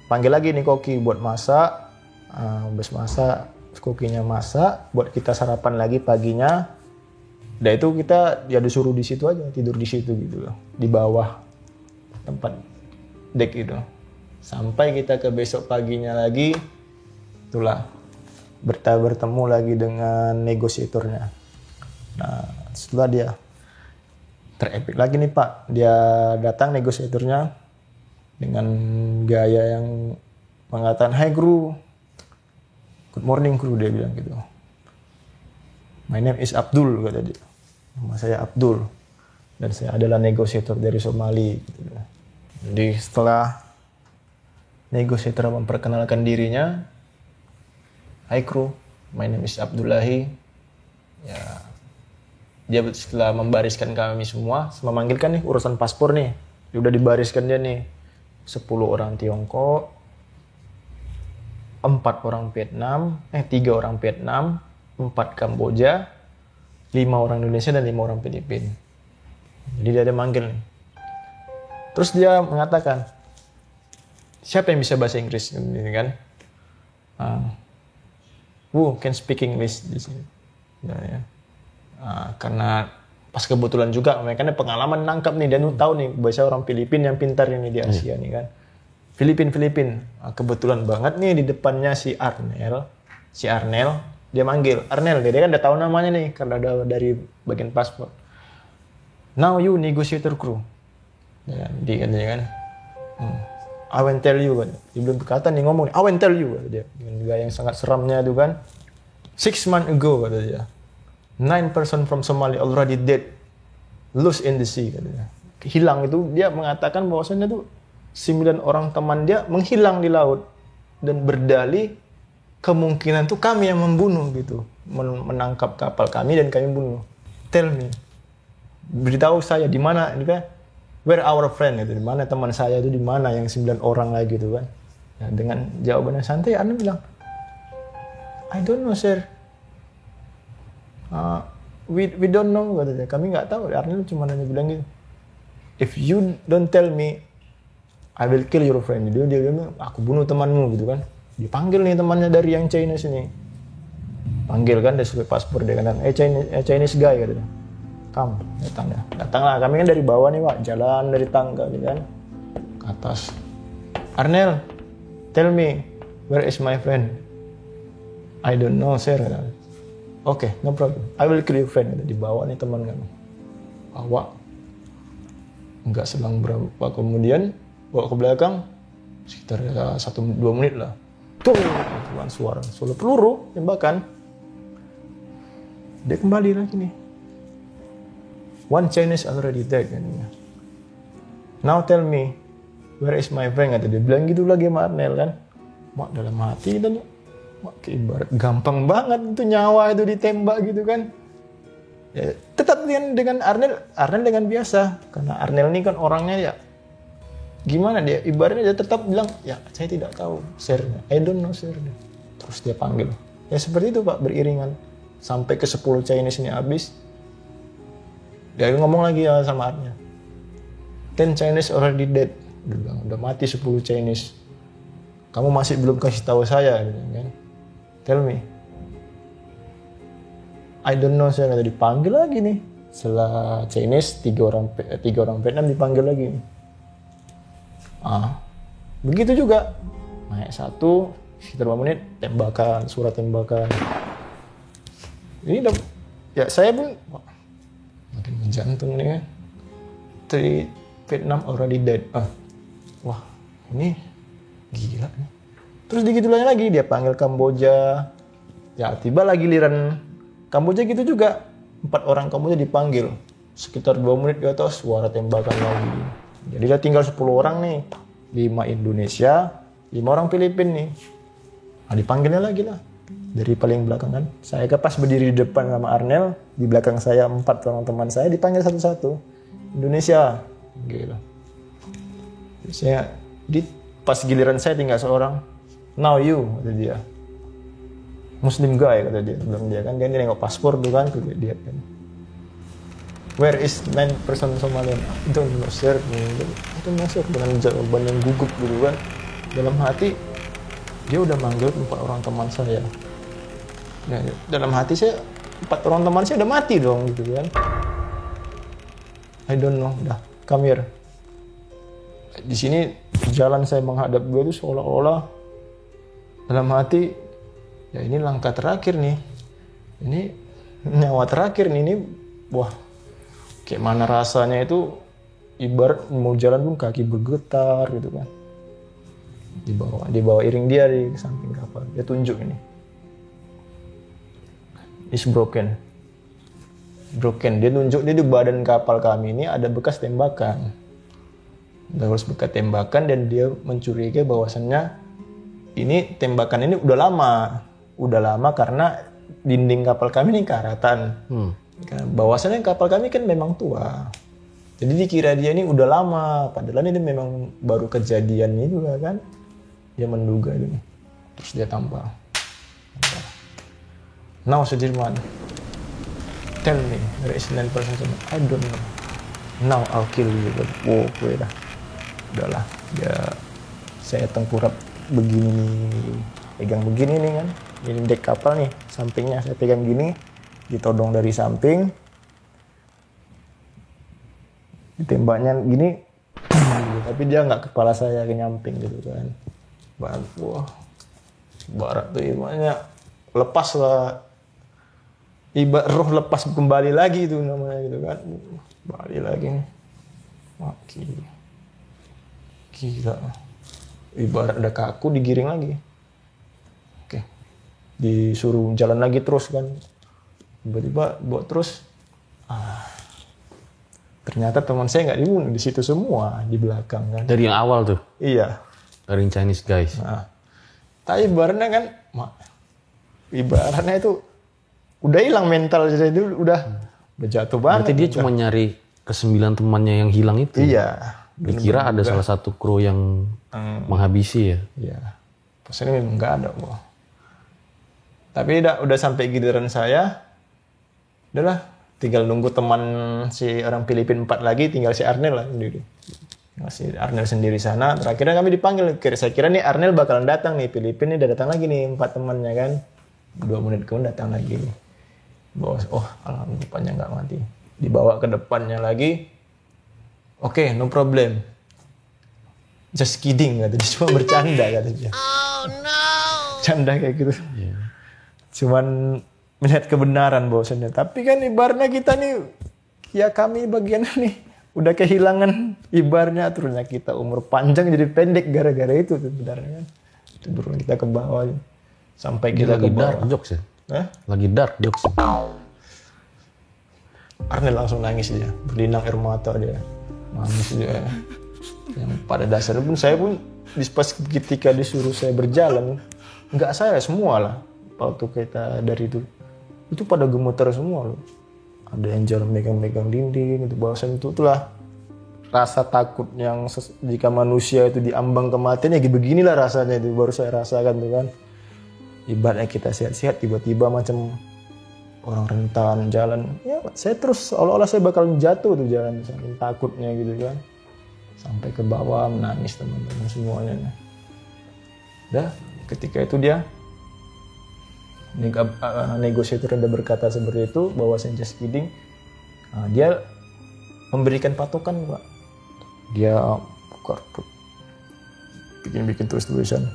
panggil lagi nih koki buat masak, habis masak, kokinya masak, buat kita sarapan lagi paginya. Udah itu kita ya disuruh di situ aja, tidur di situ gitu loh, di bawah tempat dek itu. Sampai kita ke besok paginya lagi, itulah bertemu lagi dengan negosiatornya. Nah, setelah dia terepik lagi nih Pak, dia datang negosiatornya dengan gaya yang mengatakan, "Hai kru, good morning kru," dia bilang gitu. "My name is Abdul," kata dia. "Nama saya Abdul dan saya adalah negosiator dari Somali." Gitu. Jadi setelah negosiator memperkenalkan dirinya, "Hai kru, my name is Abdullahi." Ya, dia setelah membariskan kami semua, memanggilkan nih urusan paspor nih. Dia udah dibariskan dia nih. 10 orang Tiongkok, 4 orang Vietnam, 3 orang Vietnam, 4 Kamboja, 5 orang Indonesia dan 5 orang Filipina. Jadi dia ada manggil nih. Terus dia mengatakan, siapa yang bisa bahasa Inggris? Ini kan, who can speak English di sini? Ya. Karena pas kebetulan juga mereka ada pengalaman nangkap nih, dan tahu nih bahasa orang Filipina yang pintar ini di Asia nih kan. Filipin. Kebetulan banget nih di depannya si Arnel, dia manggil Arnel, dia kan udah tahu namanya nih karena ada dari bagian paspor. "Now you negotiator crew." Ya, dia kan, "I will tell you," kan. Dia belum berkata nih ngomong, "I will tell you," kata dia dengan gaya yang sangat seramnya itu kan. 6 months ago," kata dia, 9 person from Somalia already dead, lost in the sea," katanya. Hilang itu dia mengatakan bahwasannya tuh 9 orang teman dia menghilang di laut, dan berdalih kemungkinan tuh kami yang membunuh gitu, menangkap kapal kami dan kami bunuh. "Tell me, beritahu saya di mana ini kan, where our friend," gitu, di mana teman saya itu, di mana yang 9 orang lagi gitu kan. Ya, dengan jawabannya santai, Arne bilang, "I don't know sir, we don't know," katanya. "Kami nggak tahu." Arne cuma hanya bilang gitu, "If you don't tell me, I will kill your friend." Dia bilang, "Aku bunuh temanmu," gitu kan. Dipanggil nih temannya dari yang Chinese ini. Panggil kan, dia sebagai paspor, dia katakan, Chinese guy," katanya. "Come, datanglah. Kami kan dari bawah nih Pak, jalan dari tangga gitu kan ke atas. "Arnel, tell me, where is my friend?" "I don't know sir." "Okay, no problem. I will kill your friend." Dibawa nih teman kami. Bawa. Enggak selang berapa kemudian, bawa ke belakang, sekitar 1-2 menit lah. Tuh, suara peluru, tembakan. Dia kembali lagi nih. "One Chinese already dead," kan. "Now tell me, where is my friend?" Kata dia. Bilang gitu lagi sama Arnel kan. Mak dalam hati dan ibarat gampang banget itu nyawa itu ditembak gitu kan. Ya, tetap dengan Arnel dengan biasa, karena Arnel ini kan orangnya ya gimana, dia ibaratnya dia tetap bilang, "Ya saya tidak tahu sir, I don't know sir." Terus dia panggil. Ya seperti itu Pak, beriringan sampai ke 10 Chinese ini habis. Dia ngomong lagi ya sama Arnel, 10 Chinese already dead. Dia bilang, udah mati 10 Chinese. Kamu masih belum kasih tahu saya gitu kan. "Tell me." "I don't know sir." Kata dipanggil lagi nih. Setelah Chinese, 3 orang Vietnam dipanggil lagi nih. Begitu juga naik satu sekitar 5 menit tembakan, surat tembakan. Ini ya saya pun makin menjantung nih kan. Vietnam already dead. Wah ini gila nih. Terus digitulah lagi dia panggil Kamboja. Ya tiba lagi giliran Kamboja gitu juga. 4 orang Kamboja dipanggil. Sekitar 2 menit di atas suara tembakan lagi. Jadi udah tinggal 10 orang nih. 5 Indonesia, 5 orang Filipina nih. Nah dipanggilnya lagi lah. Dari paling belakang kan. Saya pas berdiri di depan sama Arnel. Di belakang saya 4 orang teman saya dipanggil satu-satu. Indonesia. Gila. Saya pas giliran saya tinggal seorang. Now you, kata dia. Muslim guy, kata dia. Bilang dia kan. Dia nengok paspor tuh kan. Dia kan. Where is 9% Somalian? Don't know sir. Itu masuk dengan jawaban yang gugup gitu kan. Dalam hati, dia udah manggil 4 orang teman saya. Nah, dalam hati saya, 4 orang teman saya udah mati dong gitu kan. I don't know, udah, come here. Di sini jalan saya menghadap gue itu seolah-olah dalam hati, ya ini langkah terakhir nih. Ini nyawa terakhir nih, ini wah. Kayak mana rasanya itu ibarat mau jalan pun kaki bergetar gitu kan. Dibawa iring dia di samping kapal. Dia tunjuk ini. Is broken. Dia tunjuk dia di badan kapal kami ini ada bekas tembakan. Ada bekas tembakan dan dia mencurigai bahwasannya ini tembakan ini udah lama karena dinding kapal kami ini karatan. Bahwasannya kapal kami kan memang tua. Jadi dikira dia ini udah lama, padahal ini memang baru kejadian ini juga kan. Dia menduga ini. Terus dia tampal. Now Sudirman, tell me, there is 9% I don't know. Now I'll kill you. Oh, gue dah. Udahlah, saya tengkurap begini nih. Pegang begini nih kan. Ini dek kapal nih, sampingnya saya pegang gini. Ditodong dari samping, ditembaknya gini, tapi dia nggak kepala saya ke nyamping gitu kan. Wah, barat tuh ibaratnya lepas lah, roh lepas kembali lagi itu namanya gitu kan, balik lagi nih, maki, gila, ibarat ada kaku digiring lagi, oke, disuruh jalan lagi terus kan. Tiba-tiba bawa terus, ternyata teman saya nggak dibunuh di situ semua di belakang kan. Dari yang awal tuh? Iya. Dari Chinese guys. Nah, tapi ibaratnya kan, ibaratnya itu udah hilang mental jadi itu udah jatuh banget. Berarti dia cuma nyari ke-9 temannya yang hilang itu. Iya. Dikira ada salah satu kru yang menghabisi ya. Iya. Pas ini memang nggak ada, Bro. Tapi udah sampai giliran saya. Udahlah, tinggal nunggu teman si orang Filipina 4 lagi, tinggal si Arnel lah sendiri. Si Arnel sendiri sana. Terakhirnya kami dipanggil. Saya kira nih Arnel bakalan datang nih. Filipina ini udah datang lagi nih 4 temannya kan. 2 menit kemudian datang lagi. Alhamdulillah nggak mati. Dibawa ke depannya lagi. Oke, no problem. Just kidding katanya. Cuma bercanda katanya. Oh no. Canda kayak gitu. Yeah. Cuman melihat kebenaran bahwasannya. Tapi kan ibaratnya kita nih, ya kami bagian nih udah kehilangan ibaratnya aturnya kita umur panjang jadi pendek gara-gara itu sebenarnya kan. Itu turun kita ke bawah sampai kita ke bawah. Dark jokes ya? Lagi dark jokes. Arnel langsung nangis dia, berlinang air mata dia, nangis dia. Yang pada dasarnya pun saya pun pas ketika disuruh saya berjalan, nggak saya semua lah. Waktu kita dari itu pada gemetar semua loh. Ada yang jalan megang-megang dinding, itu bahwasan itulah rasa takut yang jika manusia itu diambang kematian ya beginilah rasanya itu baru saya rasakan tuh kan. Ibaratnya kita sehat-sehat tiba-tiba macam orang rentan jalan. Ya saya terus seolah-olah saya bakal jatuh tuh jalan saking takutnya gitu kan. Sampai ke bawah menangis teman-teman semuanya. Dah ketika itu dia negosiator udah berkata seperti itu bahwa saya just kidding. Dia memberikan patokan Pak. Dia bikin tulis-tulisan.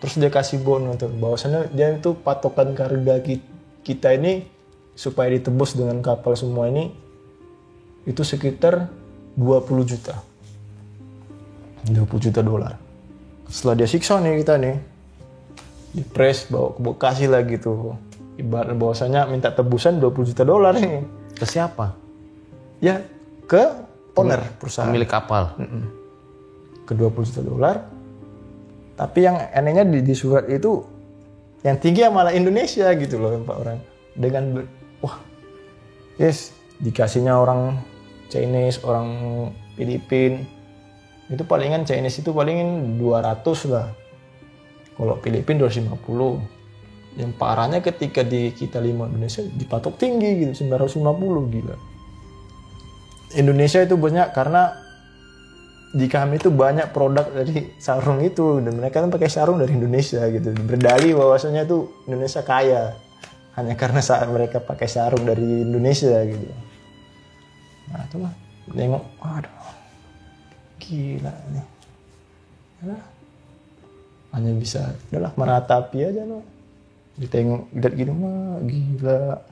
Terus dia kasih bonus tuh, bahwasannya dia itu patokan harga kita ini supaya ditebus dengan kapal semua ini itu sekitar 20 juta. 20 juta dolar. Setelah dia siksa nih kita nih, dipres bawa ke Bekasi lagi tuh. Ibarat bahwasanya minta tebusan 20 juta dolar nih. Ke siapa? Ya, ke owner perusahaan. Pemilik kapal. Ke 20 juta dolar. Tapi yang anehnya di surat itu yang tinggi malah Indonesia gitu loh Pak orang. Dengan dikasihnya orang Chinese, orang Filipina. Itu palingan Chinese itu palingin 200 lah. Kalau Filipina 250. Yang parahnya ketika kita 5 Indonesia dipatok tinggi gitu, 950 gila. Indonesia itu banyak karena di kami itu banyak produk dari sarung itu dan mereka kan pakai sarung dari Indonesia gitu. Berdalih bahwasanya itu Indonesia kaya hanya karena saat mereka pakai sarung dari Indonesia gitu. Nah, itulah nengok, aduh. Gila nih. Ya, hanya bisa udahlah meratapi aja loh. Ditengok lihat gini mah gila.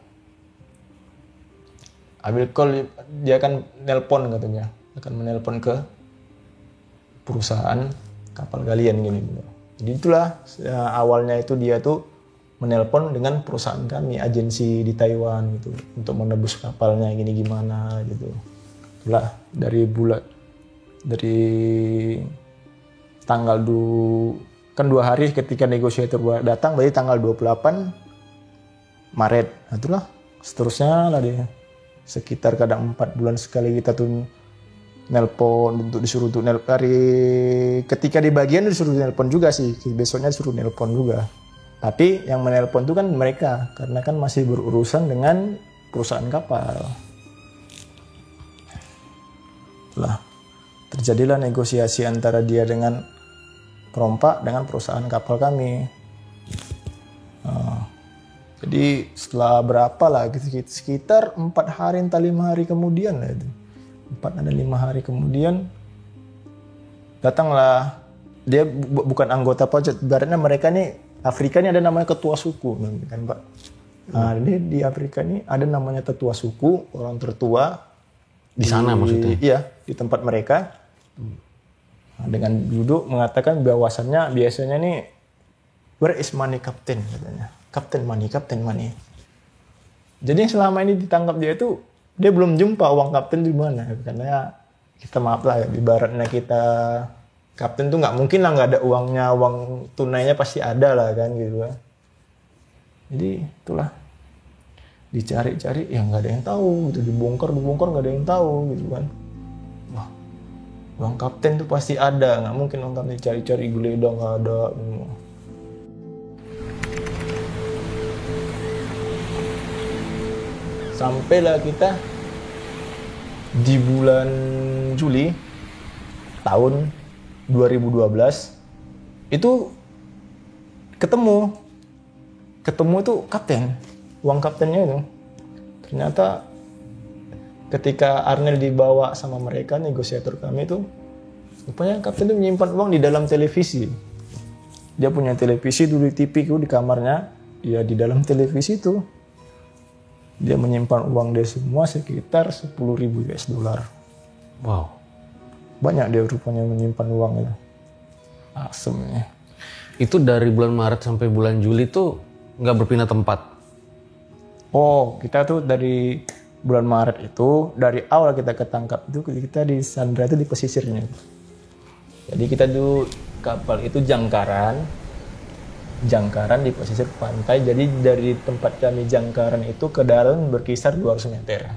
Ambil call dia akan nelpon katanya, akan menelpon ke perusahaan kapal galian gini. Jadi itulah awalnya itu dia tuh menelpon dengan perusahaan kami, agensi di Taiwan gitu untuk menebus kapalnya gini gimana gitu. Itulah dari tanggal kan 2 hari ketika negosiator datang, berarti tanggal 28 Maret. Nah, itulah seterusnya lah dia. Sekitar kadang 4 bulan sekali kita tuh nelpon disuruh nelpon. Ketika di bagian disuruh nelpon juga sih, besoknya disuruh nelpon juga. Tapi yang menelpon itu kan mereka, karena kan masih berurusan dengan perusahaan kapal. Lah, terjadilah negosiasi antara dia dengan perompak dengan perusahaan kapal kami. Jadi setelah berapa lah, sekitar 4 hari entah 5 hari kemudian lah itu. 4 dan 5 hari kemudian datanglah dia bukan anggota pajak, ibaratnya mereka nih Afrika ini ada namanya ketua suku kan Pak. Nah, di Afrika ini ada namanya tetua suku, orang tertua di sana maksudnya. Iya, di tempat mereka. Nah, dengan duduk mengatakan bahwasannya biasanya nih where is money captain katanya. Captain money. Jadi selama ini ditangkap dia itu dia belum jumpa uang kapten di mana, karena kita maaf lah ya, ibaratnya kita kapten tuh nggak mungkin lah nggak ada uangnya, uang tunainya pasti ada lah kan gitu kan. Jadi itulah dicari-cari ya nggak ada yang tahu gitu, dibongkar nggak ada yang tahu gitu kan. Wah, uang kapten tuh pasti ada, nggak mungkin uang kapten dicari-cari geledah nggak ada gitu. Sampailah kita di bulan Juli tahun 2012 itu ketemu itu kapten, uang kaptennya itu. Ternyata ketika Arnel dibawa sama mereka, negosiator kami itu, rupanya kapten itu menyimpan uang di dalam televisi. Dia punya televisi dulu di TV itu di kamarnya, ya di dalam televisi itu dia menyimpan uang dia semua sekitar 10.000 US dollar. Wow. Banyak dia rupanya menyimpan uang itu. Asemnya. Itu dari bulan Maret sampai bulan Juli tuh nggak berpindah tempat? Oh, kita tuh dari bulan Maret itu, dari awal kita ketangkap itu, kita di Sandra itu di pesisirnya. Jadi kita tuh kapal itu jangkaran di pesisir pantai. Jadi dari tempat kami jangkaran itu ke dalam berkisar 200 meter.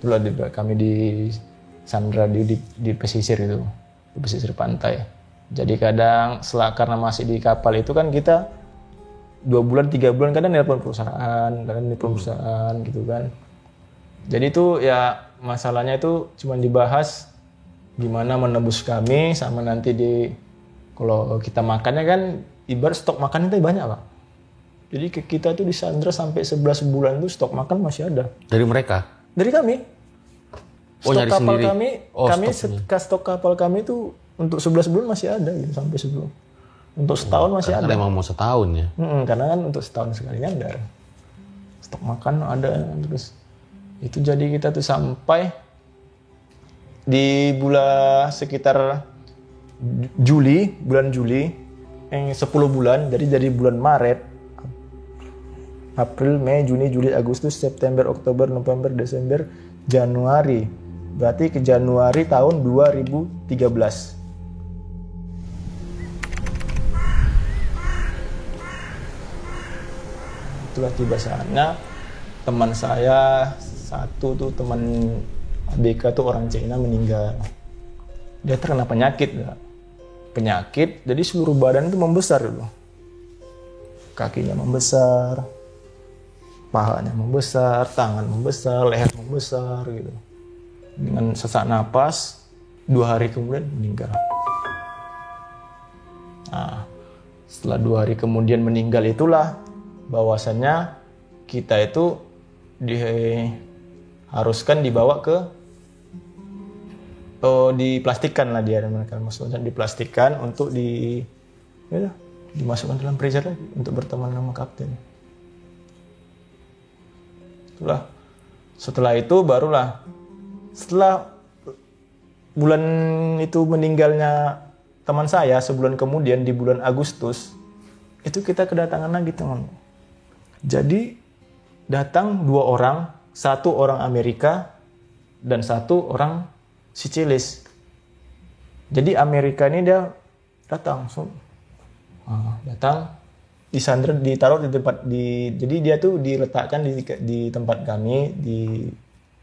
Itulah kami di Sandra di pesisir itu, di pesisir pantai. Jadi kadang karena masih di kapal itu kan kita 2 bulan 3 bulan kadang nelpon perusahaan gitu kan. Jadi itu ya masalahnya itu cuma dibahas gimana menebus kami sama nanti kalau kita makannya kan ibarat stok makan itu banyak Pak. Jadi kita tuh di Sandra sampai 11 bulan tuh stok makan masih ada. Dari mereka? Dari kami. Stok kapal sendiri. Stok kapal kami tuh untuk 11 bulan masih ada gitu, sampai sebelum. Untuk setahun masih ada. Karena emang mau setahun ya. Karena kan untuk setahun sekali kan ada. Stok makan ada terus. Itu jadi kita tuh sampai di bulan sekitar bulan Juli, 10 bulan, jadi dari bulan Maret, April, Mei, Juni, Juli, Agustus, September, Oktober, November, Desember, Januari. Berarti ke Januari tahun 2013. Itulah tiba saatnya teman saya satu tuh, teman ABK tuh orang Cina meninggal. Dia terkena penyakit, jadi seluruh badan itu membesar dulu. Kakinya membesar, pahanya membesar, tangan membesar, leher membesar gitu. Dengan sesak napas, 2 hari kemudian meninggal. Nah, setelah 2 hari kemudian meninggal itulah bahwasannya kita itu diharuskan dibawa ke diplastikan lah dia, maksudnya diplastikan untuk dimasukkan dalam freezer lagi untuk berteman sama kapten. Itulah. Setelah itu barulah setelah bulan itu meninggalnya teman saya, sebulan kemudian di bulan Agustus itu kita kedatangan lagi teman. Jadi datang 2 orang, 1 orang Amerika dan 1 orang Sicilis. Jadi Amerika ini dia datang, disandra, ditaruh di tempat jadi dia tuh diletakkan di tempat kami,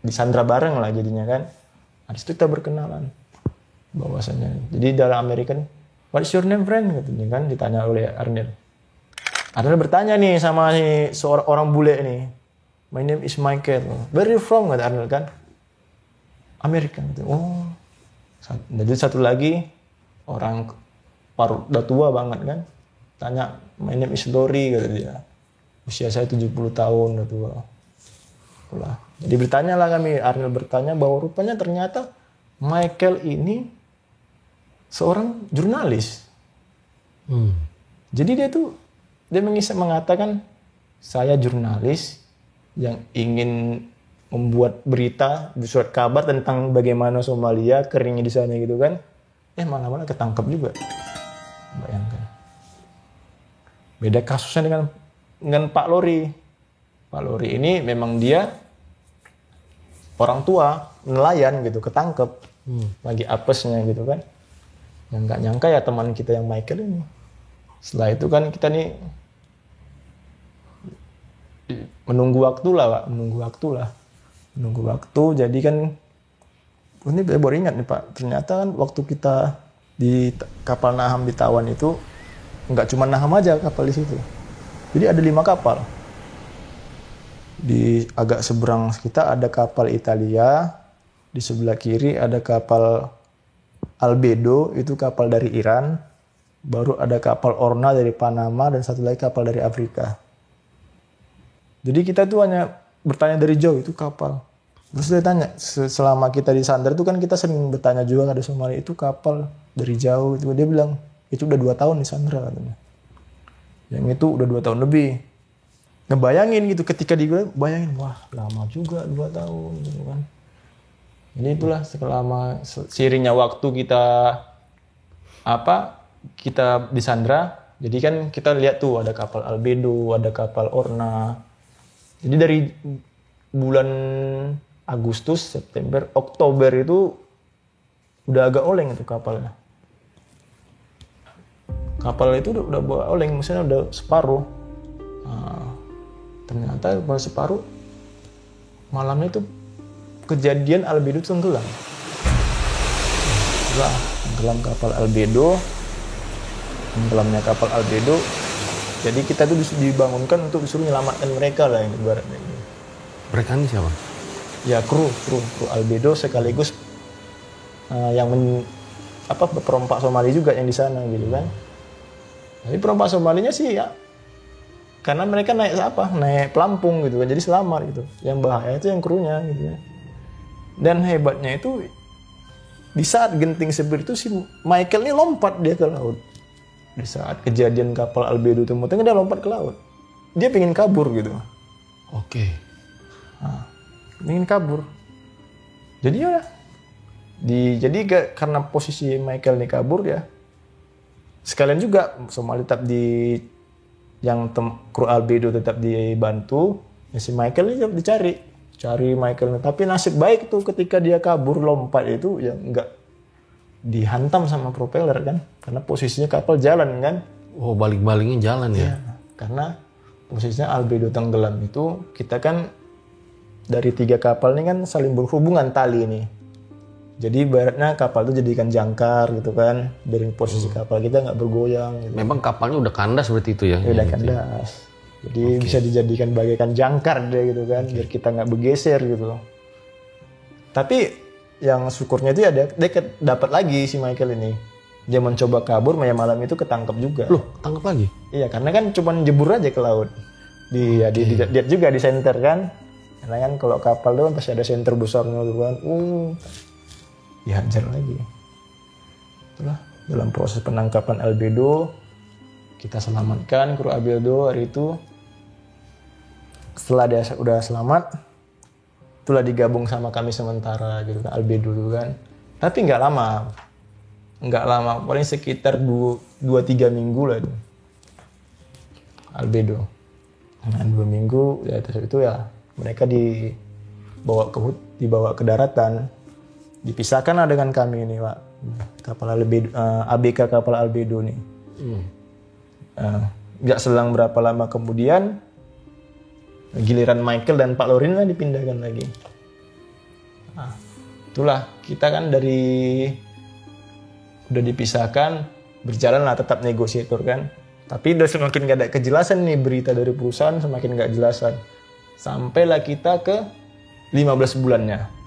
disandra bareng lah jadinya kan. Habis itu kita berkenalan bahwasanya. Jadi dalam Amerika, "What's your name, friend?" katanya kan, ditanya oleh Arnel. Arnel bertanya nih sama seorang orang bule nih. "My name is Michael. Where are you from?" kata Arnel kan. "Amerika." Gitu. Oh. Jadi satu lagi orang udah tua banget kan. Tanya, "My name is Dory," kata dia. "Usia saya 70 tahun, udah tua." Itulah. Jadi bertanya lah kami, Arnel bertanya bahwa rupanya ternyata Michael ini seorang jurnalis. Jadi dia mengatakan, "Saya jurnalis yang ingin membuat berita, surat kabar tentang bagaimana Somalia keringnya di sana gitu kan." Malah ketangkep juga. Bayangkan. Beda kasusnya dengan Pak Lori. Pak Lori ini memang dia orang tua, nelayan gitu, ketangkep. Lagi apesnya gitu kan. Yang nggak nyangka ya teman kita yang Michael ini. Setelah itu kan kita nih menunggu waktu lah. Jadi kan ini baru ingat nih Pak, ternyata kan waktu kita di kapal Naham di Tawan itu nggak cuma Naham aja kapal di situ. Jadi ada 5 kapal. Di agak seberang kita ada kapal Italia, di sebelah kiri ada kapal Albedo, itu kapal dari Iran, baru ada kapal Orna dari Panama, dan satu lagi kapal dari Afrika. Jadi kita tuh hanya bertanya dari jauh, itu kapal. Terus dia tanya, selama kita di Sandar itu kan kita sering bertanya juga ada Somalia, itu kapal dari jauh. Itu dia bilang, itu udah 2 tahun di Sandra katanya. Yang itu udah 2 tahun lebih. Ngebayangin gitu, ketika bayangin, wah lama juga 2 tahun gitu kan. Jadi itulah selama seiringnya waktu kita di Sandra, jadi kan kita lihat tuh ada kapal Albedo, ada kapal Orna. Jadi dari bulan Agustus, September, Oktober itu udah agak oleng itu kapalnya. Kapal itu udah oleng, misalnya udah separuh. Ternyata baru separuh, malamnya itu kejadian Albedo tenggelam. Tenggelam kapal Albedo, tenggelamnya kapal Albedo. Jadi kita tuh dibangunkan untuk disuruh menyelamatkan mereka lah, yang ibaratnya ini. Mereka ini siapa? Ya kru Albedo sekaligus yang perompak Somali juga yang di sana gitu kan. Jadi perompak Somalinya sih ya, karena mereka naik pelampung gitu kan, jadi selamat gitu. Yang bahaya itu yang krunya gitu ya. Dan hebatnya itu Di saat genting seperti itu si Michael ini lompat dia ke laut. Di saat kejadian kapal Albedo Timur Tengah dia lompat ke laut. Dia pengen kabur gitu. Oke. Pengen kabur. Jadi ya karena posisi Michael ini kabur ya. Sekalian juga semua tetap kru Albedo tetap dibantu. Ya si Michael ini tetap cari Michael. Tapi nasib baik tuh ketika dia kabur lompat itu ya nggak dihantam sama propeller kan. Karena posisinya kapal jalan kan. Oh, balik-baliknya jalan ya? Karena posisinya Albedo tenggelam itu kita kan dari 3 kapal ini kan saling berhubungan tali ini. Jadi ibaratnya kapal itu jadikan jangkar gitu kan. Dari posisi kapal kita nggak bergoyang. Gitu. Memang kapalnya udah kandas seperti itu ya? Udah kandas. Jadi bisa dijadikan bagaikan jangkar deh gitu kan. Biar kita nggak bergeser gitu. Tapi yang syukurnya itu dia dapat lagi si Michael ini. Dia mencoba kabur, malam itu ketangkep juga. Loh, tangkap lagi? Iya, karena kan cuma jebur aja ke laut. Lihat juga di center kan. Karena kan kalau kapal itu kan pasti ada center besarnya gitu kan. Dihajar lagi. Itulah dalam proses penangkapan Albedo, kita selamatkan kru Albedo hari itu. Setelah dia udah selamat, itulah digabung sama kami sementara gitu kan, Albedo dulu kan. Tapi nggak lama, paling sekitar 2-3 minggu lah itu. Albedo. Nah, 2 minggu ya terus itu ya mereka dibawa ke daratan. Dipisahkan lah dengan kami ini, Pak. Kapal Albedo, ABK kapal Albedo nih. Nggak selang berapa lama kemudian giliran Michael dan Pak Lorin lah dipindahkan lagi. Nah, itulah kita kan udah dipisahkan, berjalan lah tetap negosiator kan. Tapi udah semakin gak ada kejelasan nih berita dari perusahaan, semakin gak jelasan. Sampailah kita ke 15 bulannya.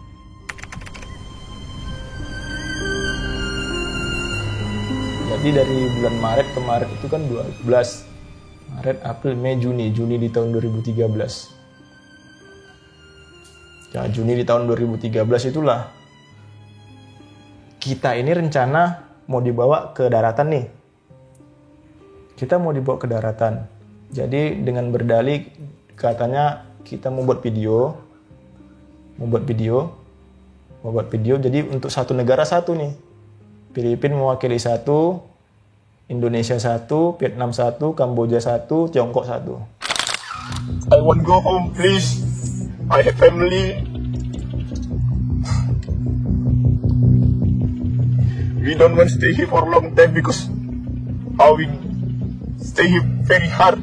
Jadi dari bulan Maret ke Maret itu kan 12. Maret, April, Mei, Juni di tahun 2013. Ya, Juni di tahun 2013 itulah kita ini rencana mau dibawa ke daratan nih. Kita mau dibawa ke daratan. Jadi dengan berdalih katanya kita mau buat video. Jadi untuk satu negara satu nih. Filipina mewakili 1, Indonesia 1, Vietnam 1, Kamboja 1, Tiongkok 1. I want go home, please. I have family. We don't want to stay here for a long time because we stay here very hard.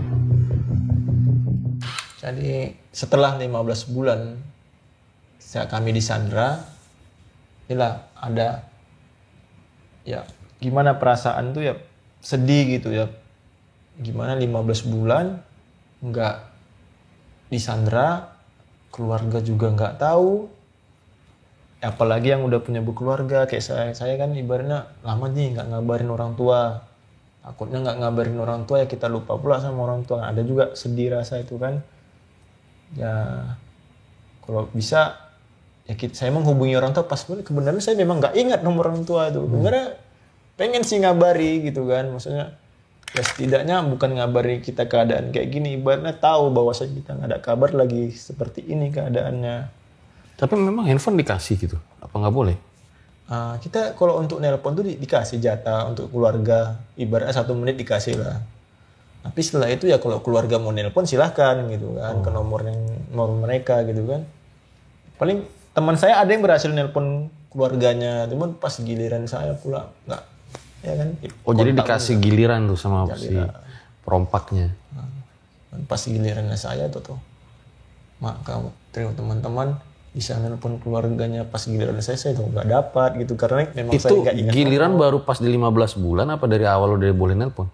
Jadi setelah 15 bulan kami disandra, inilah ada ya gimana perasaan tuh ya sedih gitu ya. Gimana 15 bulan nggak disandra, keluarga juga nggak tahu. Apalagi yang udah punya berkeluarga kayak saya kan ibaratnya lama nih nggak ngabarin orang tua. Takutnya nggak ngabarin orang tua ya kita lupa pula sama orang tua. Ada juga sedih rasa itu kan. Ya kalau bisa ya saya menghubungi orang tua pas kebenaran saya memang nggak ingat nomor orang tua itu. Sebenarnya pengen sih ngabari gitu kan. Maksudnya ya setidaknya bukan ngabari kita keadaan kayak gini. Ibaratnya tahu bahwa kita nggak ada kabar lagi seperti ini keadaannya. Tapi memang handphone dikasih gitu? Apa nggak boleh? Kita kalau untuk nelpon tuh dikasih jatah untuk keluarga. Ibaratnya 1 menit dikasih lah. Tapi setelah itu ya kalau keluarga mau nelpon silahkan gitu kan. Ke nomor mereka gitu kan. Paling teman saya ada yang berhasil nelpon keluarganya. Cuman pas giliran saya pula nggak. Ya kan? Jadi dikasih giliran tuh sama si perompaknya. Pas gilirannya saya tuh. Mak kamu teman-teman bisa nelpon keluarganya pas giliran saya tuh nggak dapat gitu karena memang itu saya nggak ingat. Giliran baru pas di 15 bulan apa dari awal udah boleh nelpon?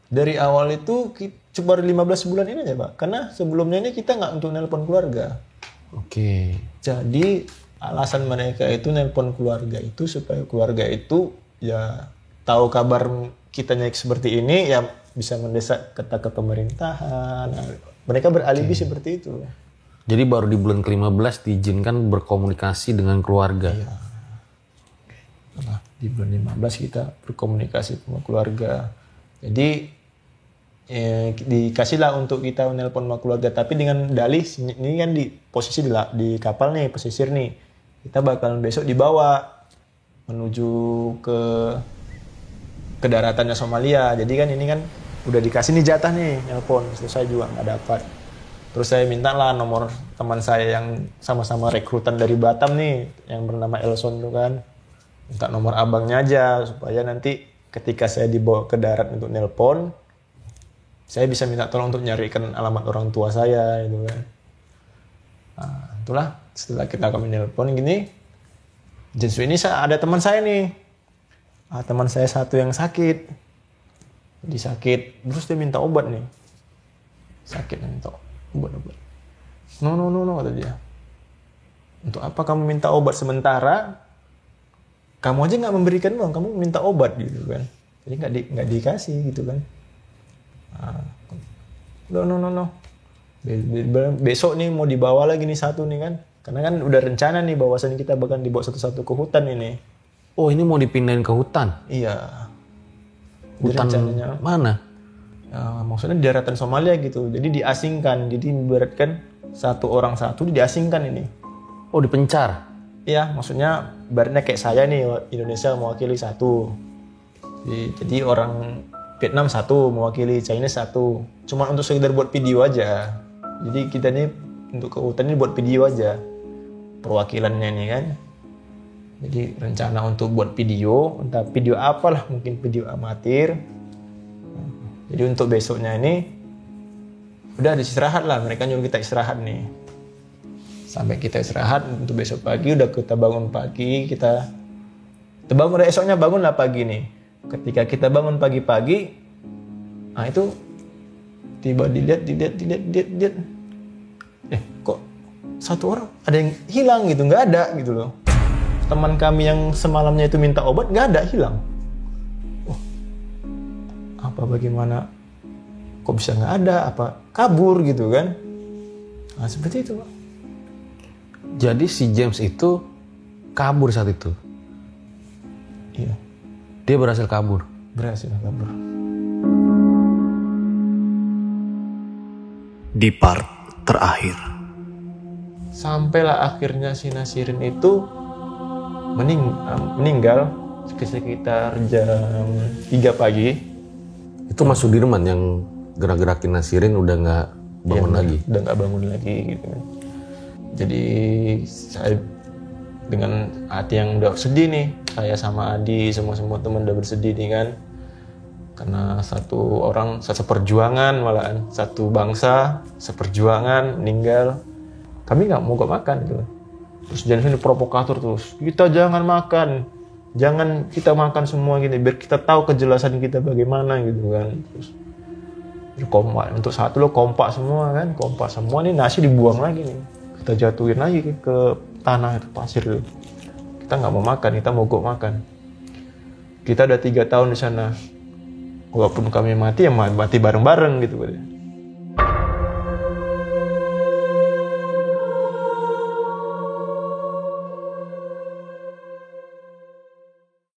Dari awal itu cuma 15 bulan ini aja Pak, karena sebelumnya ini kita nggak untuk nelpon keluarga. Oke. Jadi alasan mereka itu nelpon keluarga itu supaya keluarga itu ya tahu kabar kitanya seperti ini ya bisa mendesak ke pemerintahan. Nah, mereka beralibi seperti itu. Jadi baru di bulan ke-15 diizinkan berkomunikasi dengan keluarga. Iya. Nah, di bulan 15 kita berkomunikasi sama keluarga. Jadi dikasihlah untuk kita menelpon sama keluarga, tapi dengan dalih ini kan di posisi di kapal nih, pesisir nih, kita bakalan besok dibawa menuju ke daratannya Somalia. Jadi kan ini kan udah dikasih nih jatah nih nelpon, terus saya juga nggak dapat. Terus saya minta lah nomor teman saya yang sama-sama rekrutan dari Batam nih, yang bernama Elson tuh kan, minta nomor abangnya aja supaya nanti ketika saya dibawa ke darat untuk nelpon, saya bisa minta tolong untuk nyarikan alamat orang tua saya gitu kan. Nah, itulah setelah kami nelpon gini, Jensu ini ada teman saya nih. Teman saya satu yang sakit. Jadi sakit, terus dia minta obat nih. Sakit minta obat. No, kata dia. Untuk apa kamu minta obat sementara? Kamu aja nggak memberikan uang, kamu minta obat gitu kan. Jadi nggak dikasih gitu kan. No. Besok nih mau dibawa lagi nih satu nih kan. Karena kan udah rencana nih bahwasannya kita bakal dibawa satu-satu ke hutan ini. Oh, ini mau dipindahin ke hutan? Iya. Hutan mana? Maksudnya di daratan Somalia gitu. Jadi diasingkan. Jadi ibaratkan satu orang satu diasingkan ini. Oh, dipencar? Iya, maksudnya ibaratnya kayak saya nih, Indonesia mewakili satu. Jadi orang Vietnam satu mewakili, China satu. Cuma untuk sekedar buat video aja. Jadi kita nih untuk ke hutan ini buat video aja. Perwakilannya nih kan. Jadi rencana untuk buat video, entah video apalah, mungkin video amatir. Jadi untuk besoknya ini udah istirahat lah, mereka nyuruh kita istirahat nih. Sampai kita istirahat untuk besok pagi, udah kita bangun pagi, kita bangun, udah esoknya bangun lah pagi nih. Ketika kita bangun pagi-pagi, nah itu tiba dilihat, kok satu orang ada yang hilang gitu, nggak ada gitu loh. Teman kami yang semalamnya itu minta obat nggak ada, hilang. Apa bagaimana? Kok bisa nggak ada? Apa kabur gitu kan? Nah seperti itu Pak. Jadi si James itu kabur saat itu? Iya. Dia berhasil kabur? Berhasil kabur. Di part terakhir. Sampailah akhirnya si Nasirin itu meninggal sekitar jam 3 pagi. Itu Mas Sudirman yang gerak-gerakin Nasirin udah nggak bangun lagi? Udah nggak bangun lagi gitu kan. Jadi saya dengan hati yang udah sedih nih, saya sama Adi, semua teman udah bersedih nih kan. Karena satu orang, satu perjuangan malahan, satu bangsa, seperjuangan meninggal. Kami nggak mau makan gitu. Terus James ini provokator terus, kita jangan makan, jangan kita makan semua gini, biar kita tahu kejelasan kita bagaimana gitu kan. Terus kompak, untuk satu lo kompak semua kan, kompak semua nih, nasi dibuang lagi nih, kita jatuhin lagi ke tanah itu, pasir itu. Kita nggak mau makan, kita mogok makan. Kita udah 3 tahun di sana, walaupun kami mati ya mati bareng-bareng gitu.